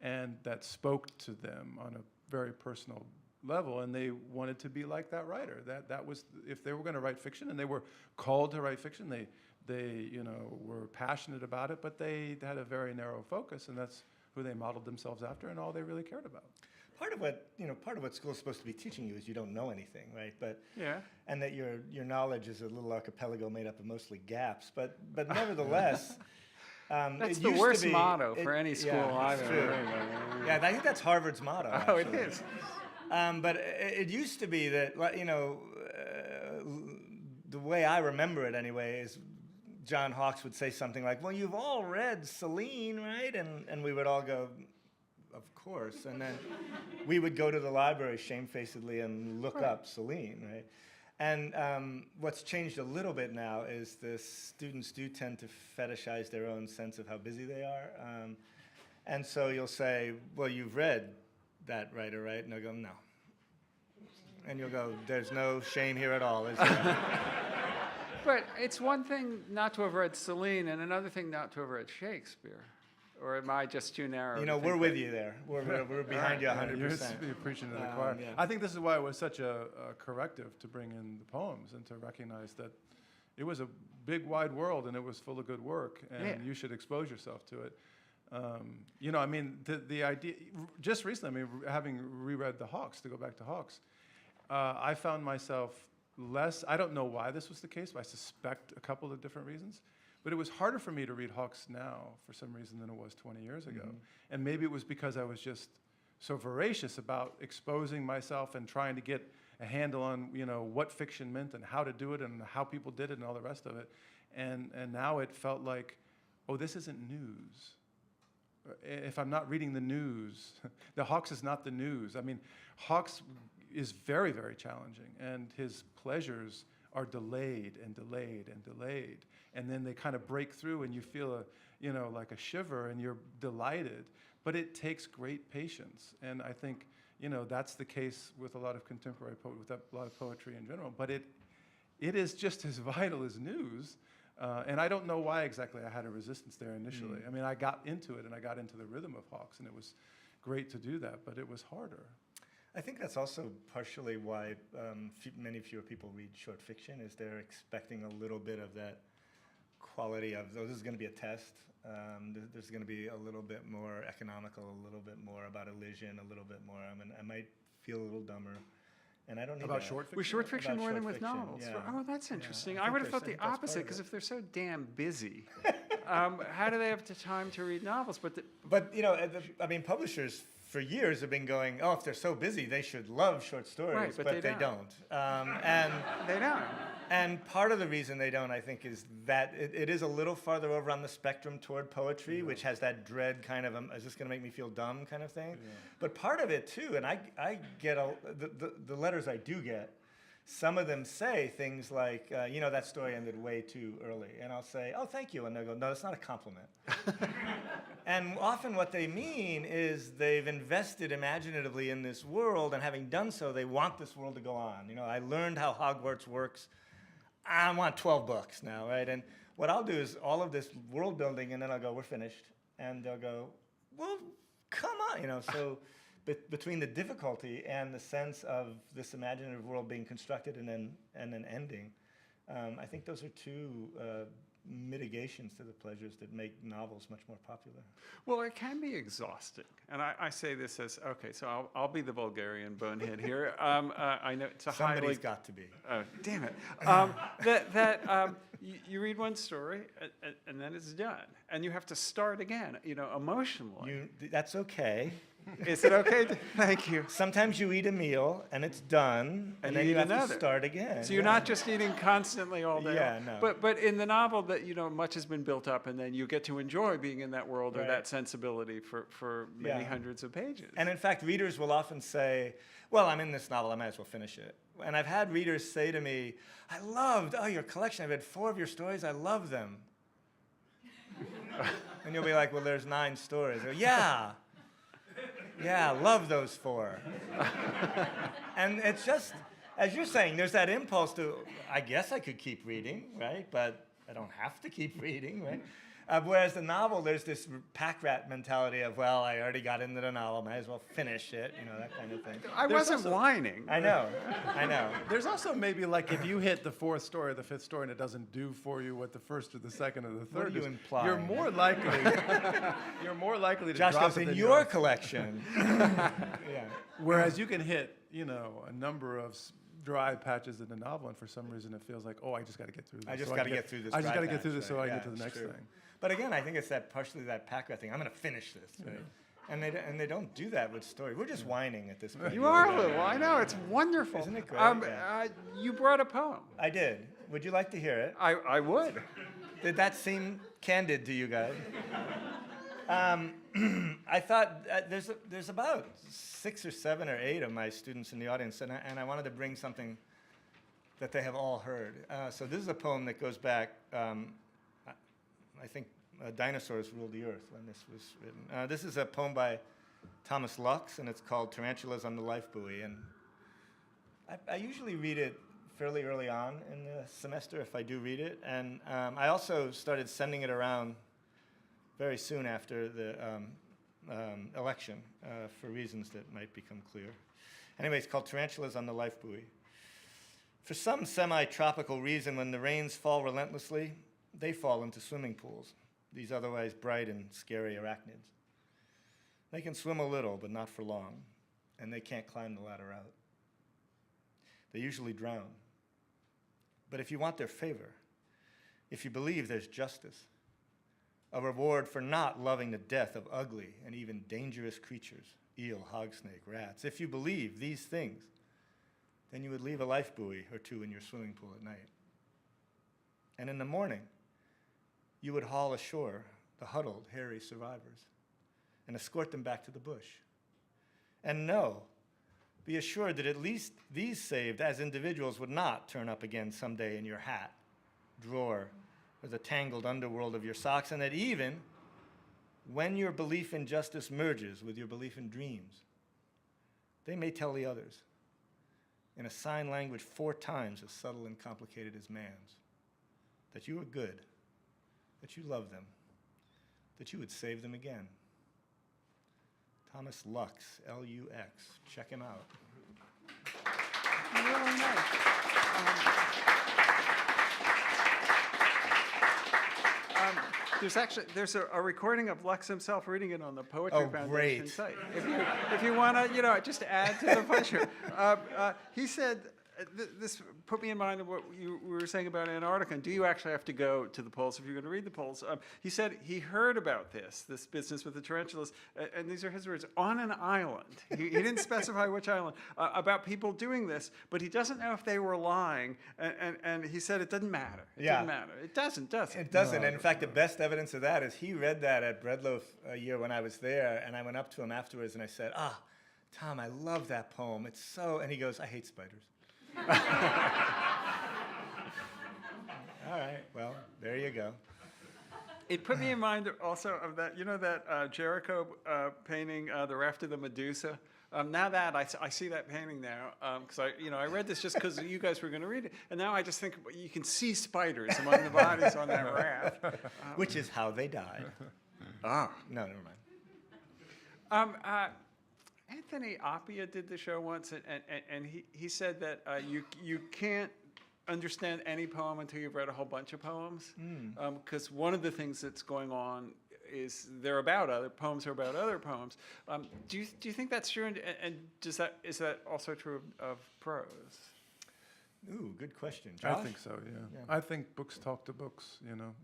and that spoke to them on a very personal level, and they wanted to be like that writer. That was, if they were going to write fiction, and they were called to write fiction, they were passionate about it, but they had a very narrow focus, and that's who they modeled themselves after, and all they really cared about. Part of what school's supposed to be teaching you is you don't know anything, right? But Yeah. and that your knowledge is a little archipelago made up of mostly gaps. But nevertheless, That's it the used to worst be- motto for any school yeah, I've it's ever true. heard. Yeah, I think that's Harvard's motto. Oh, it actually. is. But it used to be that, the way I remember it anyway is John Hawkes would say something like, "Well, you've all read Celine, right?" And we would all go, "Of course." And then we would go to the library shamefacedly and look up Celine, right? And what's changed a little bit now is the students do tend to fetishize their own sense of how busy they are. And so you'll say, "Well, you've read that writer, right?" And they'll go, "No." And you'll go, "There's no shame here at all, is there?" But it's one thing not to have read Celine and another thing not to have read Shakespeare. Or am I just too narrow? You know, we're with you there. We're behind you 100%. You're preaching to the choir. Yeah. I think this is why it was such a corrective to bring in the poems and to recognize that it was a big, wide world and it was full of good work, and you should expose yourself to it. I mean, the idea, just recently, having reread the Hawks, to go back to Hawks, I found myself less, I don't know why this was the case, but I suspect a couple of different reasons. But it was harder for me to read Hawks now, for some reason, than it was 20 years ago. Mm-hmm. And maybe it was because I was just so voracious about exposing myself and trying to get a handle on, what fiction meant and how to do it and how people did it and all the rest of it. And now it felt like oh, this isn't news. If I'm not reading the news, the Hawks is not the news. I mean, Hawks is very, very challenging, and his pleasures are delayed and delayed and delayed. And then they kind of break through and you feel like a shiver and you're delighted. But it takes great patience. And I think, that's the case with a lot of contemporary poetry, with a lot of poetry in general. But it is just as vital as news. And I don't know why exactly I had a resistance there initially. I mean, I got into it and I got into the rhythm of Hawks, and it was great to do that, but it was harder. I think that's also partially why many fewer people read short fiction, is they're expecting a little bit of that quality of, oh, this is going to be a test. There's going to be a little bit more economical, a little bit more about elision, a little bit more. I might feel a little dumber. And I don't need About that. short fiction? With short fiction About more than short with fiction, novels. yeah. Oh, that's interesting. I I think would have thought there's- the I think that's part opposite, of because it. if they're so damn busy, how do they have the time to read novels? But Publishers for years have been going, oh, if they're so busy, they should love short stories, Right, but but they they don't. And they don't. And part of the reason they don't, I think, is that it is a little farther over on the spectrum toward poetry, which has that dread kind of, is this going to make me feel dumb kind of thing? Yeah. But part of it, too, and I get, the letters I do get, some of them say things like, that story ended way too early. And I'll say, oh, thank you. And they'll go, no, that's not a compliment. And often what they mean is they've invested imaginatively in this world, and having done so, they want this world to go on. I learned how Hogwarts works. I want 12 books now, right? And what I'll do is all of this world building, and then I'll go, we're finished. And they'll go, well, come on, so between the difficulty and the sense of this imaginative world being constructed and then ending, I think those are two mitigations to the pleasures that make novels much more popular. Well, it can be exhausting. And I say this as, okay, so I'll be the Bulgarian bonehead here. I know it's a Somebody's got to be. Oh, damn it. You read one story, and then it's done. And you have to start again, emotionally. That's okay. Is it okay? Thank you. Sometimes you eat a meal, and it's done, and then you have to start again. So you're not just eating constantly all day. Yeah, no. But in the novel, that much has been built up, and then you get to enjoy being in that world or that sensibility for many hundreds of pages. And in fact, readers will often say, well, I'm in this novel, I might as well finish it. And I've had readers say to me, I loved, your collection, I've read 4 of your stories, I love them. And you'll be like, well, there's 9 stories. Go, yeah, love those 4. And it's just, as you're saying, there's that impulse to, I guess I could keep reading, right? But I don't have to keep reading, right? Whereas the novel, there's this pack rat mentality of, well, I already got into the novel, might as well finish it, that kind of thing. I wasn't whining. I know. There's also maybe like if you hit the 4th story or the 5th story and it doesn't do for you what the 1st or the 2nd or the 3rd What are you is, implying? you're more likely to Josh drop goes, it in than your collection. Yeah. Whereas you can hit, a number of dry patches in the novel, and for some reason it feels like, oh, I just got to get through this. I just got to get through this. I just got to get through patch, this so I get to the next true. thing. But again, I think it's partially that pack rat thing. I'm going to finish this, right? And they don't do that with stories. We're just whining at this point. You are a little. I know. It's wonderful. Isn't it great? You brought a poem. I did. Would you like to hear it? I would. Did that seem candid to you guys? I thought there's about 6 or 7 or 8 of my students in the audience, and I wanted to bring something that they have all heard. So this is a poem that goes back, I think dinosaurs ruled the earth when this was written. This is a poem by Thomas Lux, and it's called Tarantulas on the Lifebuoy. And I usually read it fairly early on in the semester, if I do read it. And I also started sending it around very soon after the election for reasons that might become clear. Anyway, it's called Tarantulas on the Lifebuoy. For some semi-tropical reason, when the rains fall relentlessly, they fall into swimming pools, these otherwise bright and scary arachnids. They can swim a little, but not for long, and they can't climb the ladder out. They usually drown. But if you want their favor, if you believe there's justice, a reward for not loving the death of ugly and even dangerous creatures, eel, hogsnake, rats, if you believe these things, then you would leave a life buoy or 2 in your swimming pool at night. And in the morning, you would haul ashore the huddled, hairy survivors and escort them back to the bush. And no, be assured that at least these saved as individuals would not turn up again someday in your hat, drawer, or the tangled underworld of your socks, and that even when your belief in justice merges with your belief in dreams, they may tell the others in a sign language 4 times as subtle and complicated as man's, that you are good, that you love them, that you would save them again. Thomas Lux, Lux. Check him out. Really nice. There's a recording of Lux himself reading it on the Poetry Foundation great. site. If you want to, just add to the pleasure. He said, this put me in mind of what you were saying about Antarctica. And do you actually have to go to the poles if you're going to read the poles? He said he heard about this business with the tarantulas, and these are his words, on an island. He didn't specify which island, about people doing this, but he doesn't know if they were lying. And he said it doesn't matter. It doesn't matter. It doesn't, does it? It doesn't. And in fact, the best evidence of that is he read that at Breadloaf a year when I was there, and I went up to him afterwards and I said, Tom, I love that poem. It's so, and he goes, I hate spiders. All right, well, there you go. It put me in mind also of that, that Jericho painting, The Raft of the Medusa. Now that I see that painting now, because I read this just because you guys were going to read it, and now I just think you can see spiders among the bodies on that raft. Which is how they died. Oh. No, never mind. Anthony Appia did the show once, and he said that you can't understand any poem until you've read a whole bunch of poems, because one of the things that's going on is they're about other poems are about other poems. Do you think that's true, and is that also true of prose? Ooh, good question. Josh? I think so, yeah. I think books talk to books,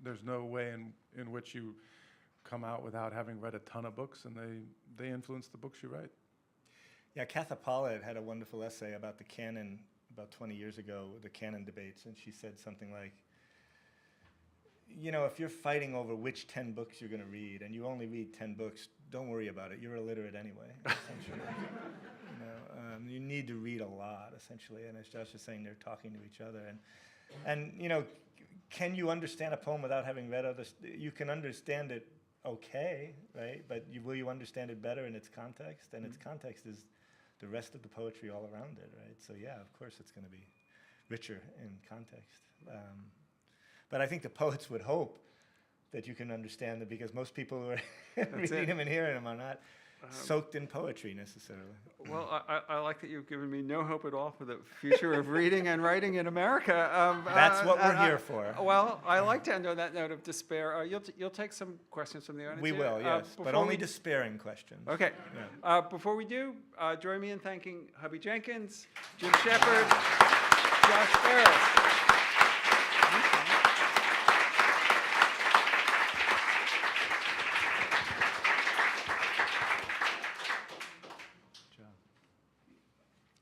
There's no way in which you come out without having read a ton of books, and they influence the books you write. Yeah, Katha Pollitt had a wonderful essay about the canon about 20 years ago, the canon debates, and she said something like, if you're fighting over which 10 books you're going to read, and you only read 10 books, don't worry about it. You're illiterate anyway, essentially. You need to read a lot, essentially, and as Josh is saying, they're talking to each other. And can you understand a poem without having read others? You can understand it okay, right? But will you understand it better in its context? And its context is the rest of the poetry all around it, right? So yeah, of course it's going to be richer in context. But I think the poets would hope that you can understand them, because most people who are reading them and hearing them are not soaked in poetry necessarily. Well, I like that you've given me no hope at all for the future of reading and writing in America. That's what we're here for. Well, I like to end on that note of despair. You'll take some questions from the audience. We will, yes, but only despairing questions. Okay. Yeah. Before we do, join me in thanking Hubby Jenkins, Jim Shepard, Josh Ferris.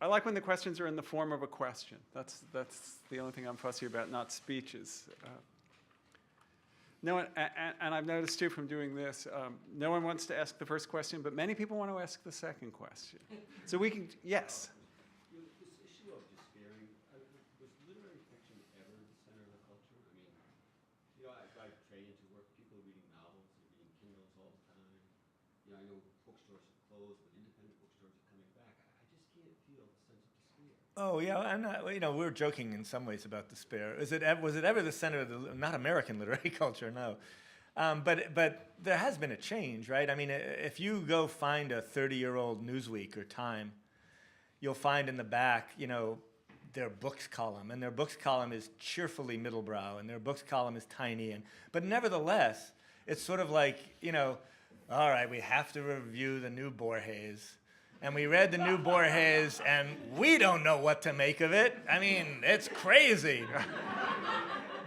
I like when the questions are in the form of a question. That's the only thing I'm fussy about, not speeches. No one, and I've noticed too from doing this, no one wants to ask the first question, but many people want to ask the second question. So we can, yes. This issue of despairing, was literary fiction ever the center of the culture? I mean, I train into work, people are reading novels, they're reading Kindles all the time. I know bookstores are closed, but independent bookstores are coming back. I just can't feel the sense of despair. Oh yeah, I'm not. We're joking in some ways about despair. Was it ever the center of the not American literary culture? No, but there has been a change, right? I mean, if you go find a 30-year-old Newsweek or Time, you'll find in the back, their books column, and their books column is cheerfully middlebrow, and their books column is tiny, but nevertheless, it's sort of like, all right, we have to review the new Borges. And we read the new Borges, and we don't know what to make of it. I mean, it's crazy.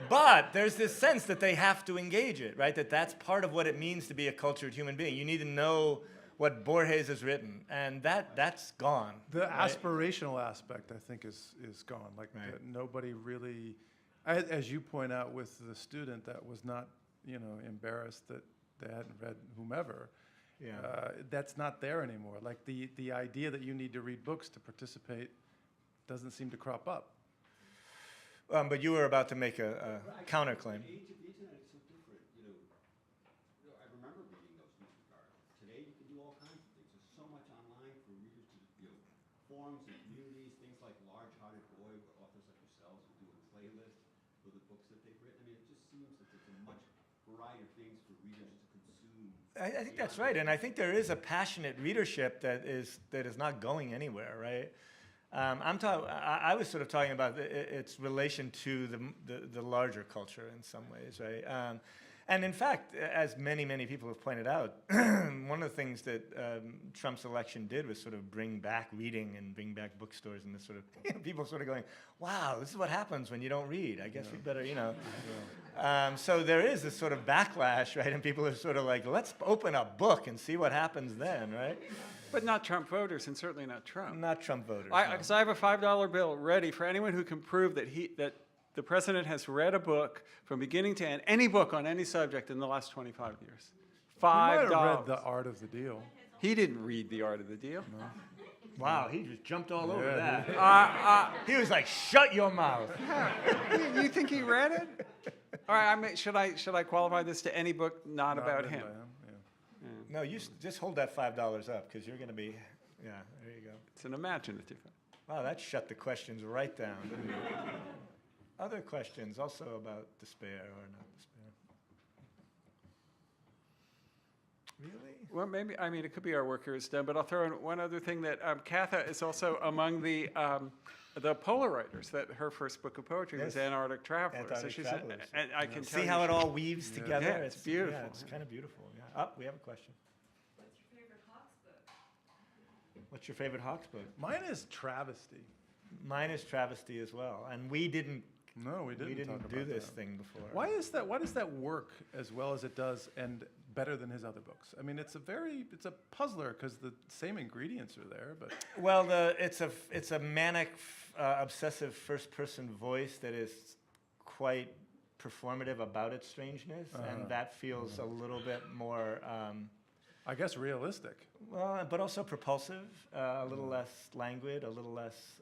But there's this sense that they have to engage it, right? That's part of what it means to be a cultured human being. You need to know what Borges has written, and that's gone. The right? aspirational aspect, I think, is gone. Like, right. Nobody really, as you point out with the student that was not, embarrassed that they hadn't read whomever. Yeah. That's not there anymore. Like the idea that you need to read books to participate doesn't seem to crop up. But you were about to make a counterclaim. The age of the internet is so different. I remember reading those newspaper articles. Today you can do all kinds of things. There's so much online for readers to, forums and communities, things like Large-Hearted Boy, where authors like yourselves are doing playlists for the books that they've written. I mean, it just seems that there's a much variety of things for readers to consume. I think that's right, and I think there is a passionate readership that is not going anywhere, right? I was sort of talking about its relation to the larger culture in some ways, right? And in fact, as many people have pointed out, one of the things that Trump's election did was sort of bring back reading and bring back bookstores and this sort of people sort of going, wow, this is what happens when you don't read. I guess we better, So there is this sort of backlash, right? And people are sort of like, let's open a book and see what happens then, right? But not Trump voters, and certainly not Trump. Not Trump voters. Because I have a $5 bill ready for anyone who can prove that the president has read a book from beginning to end, any book on any subject in the last 25 years. You might $5. have read The Art of the Deal. He didn't read The Art of the Deal. Wow, he just jumped all over Yeah, that. He was like, shut your mouth. You think he read it? All right, should I qualify this to any book not about written him? by him, yeah. No, you just hold that $5 up because you're going to be, yeah, there you go. It's an imaginative. Wow, that shut the questions right down, didn't it? Other questions also about despair or not despair? Really? Well, maybe, it could be our work here is done, but I'll throw in one other thing that Katha is also among the polar writers, that her first book of poetry was Yes. Antarctic Traveler. Antarctic Travelers. And I can tell See you how it she- all weaves together? Yeah, it's beautiful. Yeah, it's kind of beautiful. Yeah. Oh, we have a question. What's your favorite Hawks book? What's your favorite Hawks book? Mine is Travesty. Mine is Travesty as well, and we didn't No, we didn't talk do about this that. thing before. Why is that? Why does that work as well as it does and better than his other books? I mean, it's a puzzler because the same ingredients are there, but Well, it's a manic, obsessive first-person voice that is quite performative about its strangeness, and that feels a little bit more, I guess realistic. well, but also propulsive, a little less languid, a little less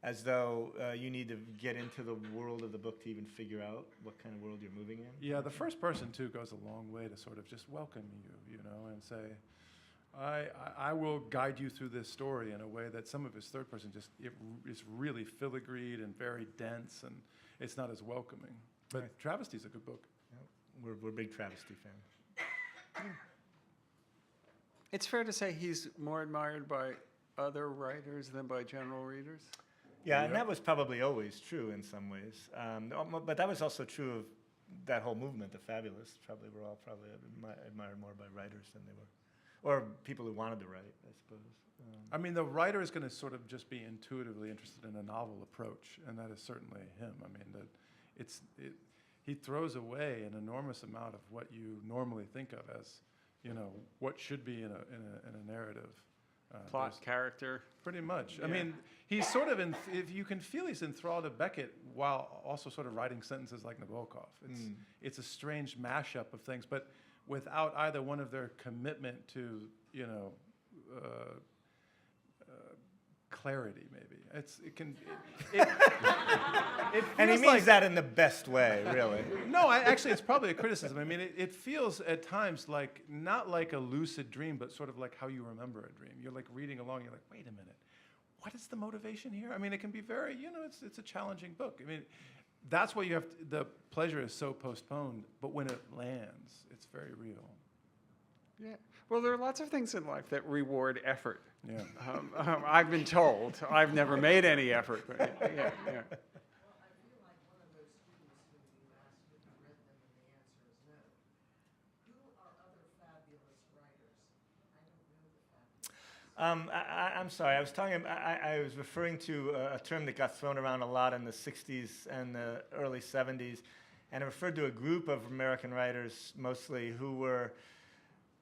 as though you need to get into the world of the book to even figure out what kind of world you're moving in. Yeah, the first person too goes a long way to sort of just welcome you, and say, I will guide you through this story in a way that some of his third person is really filigreed and very dense, and it's not as welcoming. But Right. Travesty's a good book. Yeah, we're big Travesty fans. It's fair to say he's more admired by other writers than by general readers. Yeah, and that was probably always true in some ways. But that was also true of that whole movement, the Fabulous. Probably were all admired more by writers than they were, or people who wanted to write, I suppose. I mean, the writer is going to sort of just be intuitively interested in a novel approach, and that is certainly him. I mean, he throws away an enormous amount of what you normally think of as, what should be in a narrative. Plot, There's- character. Pretty much. I Yeah. mean, he's sort of if you can feel he's enthralled to Beckett while also sort of writing sentences like Nabokov. It's a strange mashup of things, but without either one of their commitment to clarity. Maybe it And he feels means like that in the best way, really. no, actually, it's probably a criticism. I mean, it feels at times like not like a lucid dream, but sort of like how you remember a dream. You're like reading along, you're like, wait a minute, what is the motivation here? I mean, it can be very, it's a challenging book. I mean, that's why you have the pleasure is so postponed, but when it lands, it's very real. Yeah. Well, there are lots of things in life that reward effort. Yeah. I've been told. I've never made any effort. But yeah. Well, I feel like one of those students who you asked if you read them and the answer is no. Who are other fabulous writers? I don't know the fabulous. I'm sorry. I was talking. I was referring to a term that got thrown around a lot in the '60s and the early '70s, and it referred to a group of American writers, mostly, who were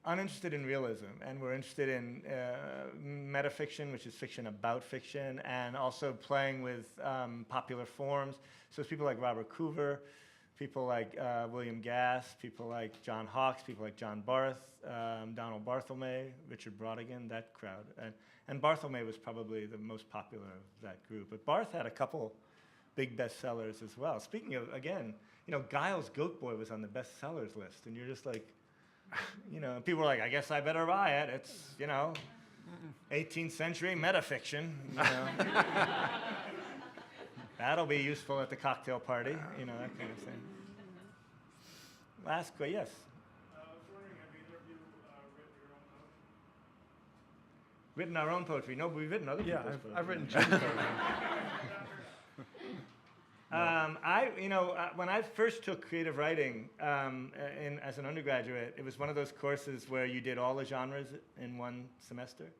uninterested in realism and were interested in metafiction, which is fiction about fiction, and also playing with popular forms. So it's people like Robert Coover, people like William Gass, people like John Hawkes, people like John Barth, Donald Barthelme, Richard Brodigan, that crowd. And Barthelme was probably the most popular of that group. But Barth had a couple big bestsellers as well. Speaking of, again, Giles Goat Boy was on the bestsellers list, and you're just like, people were like, I guess I better buy it. It's, 18th century metafiction. That'll be useful at the cocktail party, that kind of thing. Last question, yes? I was wondering, have either of you Written our own poetry? No, but we've written other people's poetry. I've written Jim's poetry. When I first took creative writing as an undergraduate, it was one of those courses where you did all the genres in one semester.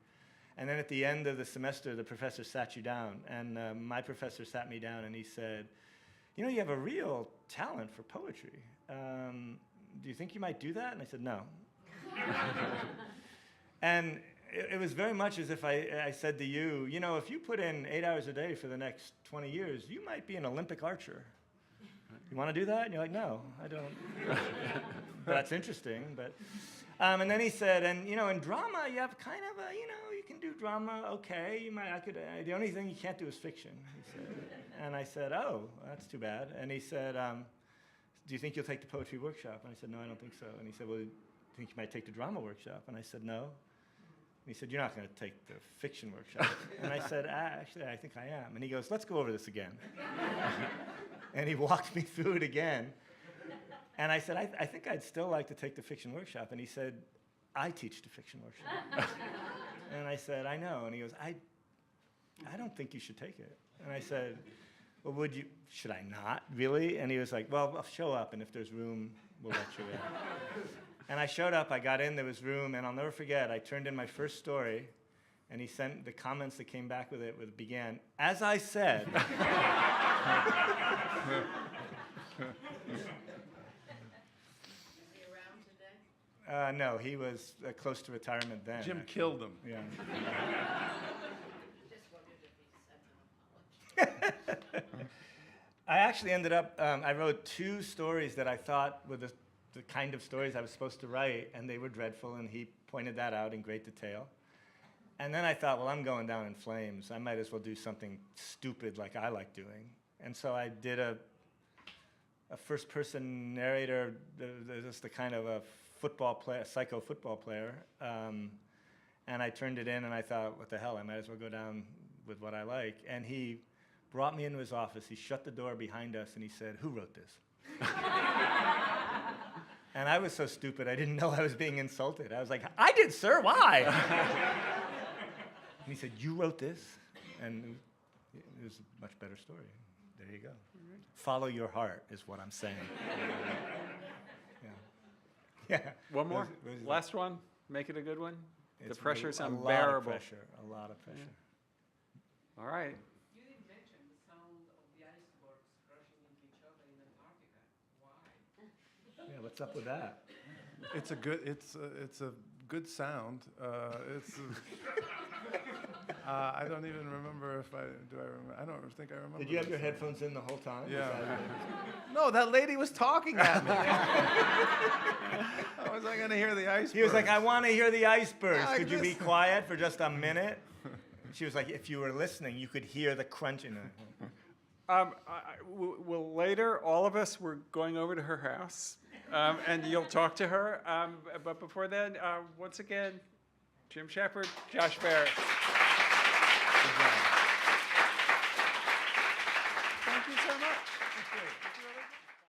And then at the end of the semester, the professor sat you down. And my professor sat me down and he said, you have a real talent for poetry. Do you think you might do that? And I said, no. And it was very much as if I said to you, if you put in 8 hours a day for the next 20 years, you might be an Olympic archer. You want to do that? And you're like, no, I don't. That's interesting. But, and then he said, and in drama, you have kind of a, you can do drama, okay. The only thing you can't do is fiction. He said. And I said, oh, that's too bad. And he said, do you think you'll take the poetry workshop? And I said, no, I don't think so. And he said, well, do you think you might take the drama workshop? And I said, no. And he said, you're not going to take the fiction workshop. And I said, actually, I think I am. And he goes, let's go over this again. And he walked me through it again. And I said, I think I'd still like to take the fiction workshop. And he said, I teach the fiction workshop. And I said, I know. And he goes, I don't think you should take it. And I said, well, should I not, really? And he was like, well, I'll show up, and if there's room, we'll let you in. And I showed up, I got in, there was room, and I'll never forget, I turned in my first story, and he sent the comments that came back with it began, as I said. Is he around today? No, he was close to retirement then. Jim actually. killed him. Yeah. Just wondered if he sent an apology. I actually ended up, I wrote 2 stories that I thought were the kind of stories I was supposed to write, and they were dreadful, and he pointed that out in great detail. And then I thought, well, I'm going down in flames. I might as well do something stupid like I like doing. And so I did a first-person narrator, just the kind of a football player, a psycho football player. And I turned it in, and I thought, what the hell, I might as well go down with what I like. And he brought me into his office. He shut the door behind us, and he said, who wrote this? And I was so stupid, I didn't know I was being insulted. I was like, I did, sir, why? And he said, you wrote this? And it was a much better story. There you go. Follow your heart is what I'm saying. Yeah. One more? Was it- Last one? Make it a good one? The It's pressure's a unbearable. lot of pressure. All right. You didn't mention the sound of the icebergs crashing into each other in Antarctica. Why? Yeah, what's up with that? It's a good sound. I don't even remember if I remember. I don't think I remember. Did you have this your song. headphones in the whole time? Yeah. Is that- No, that lady was talking at me. How was I going to hear the iceberg? He was like, I want to hear the icebergs. Yeah, Could you be this- quiet for just a minute? She was like, if you were listening, you could hear the crunching. Well, later, all of us, we're going over to her house, and you'll talk to her. But before then, once again, Jim Shepard, Josh Ferris.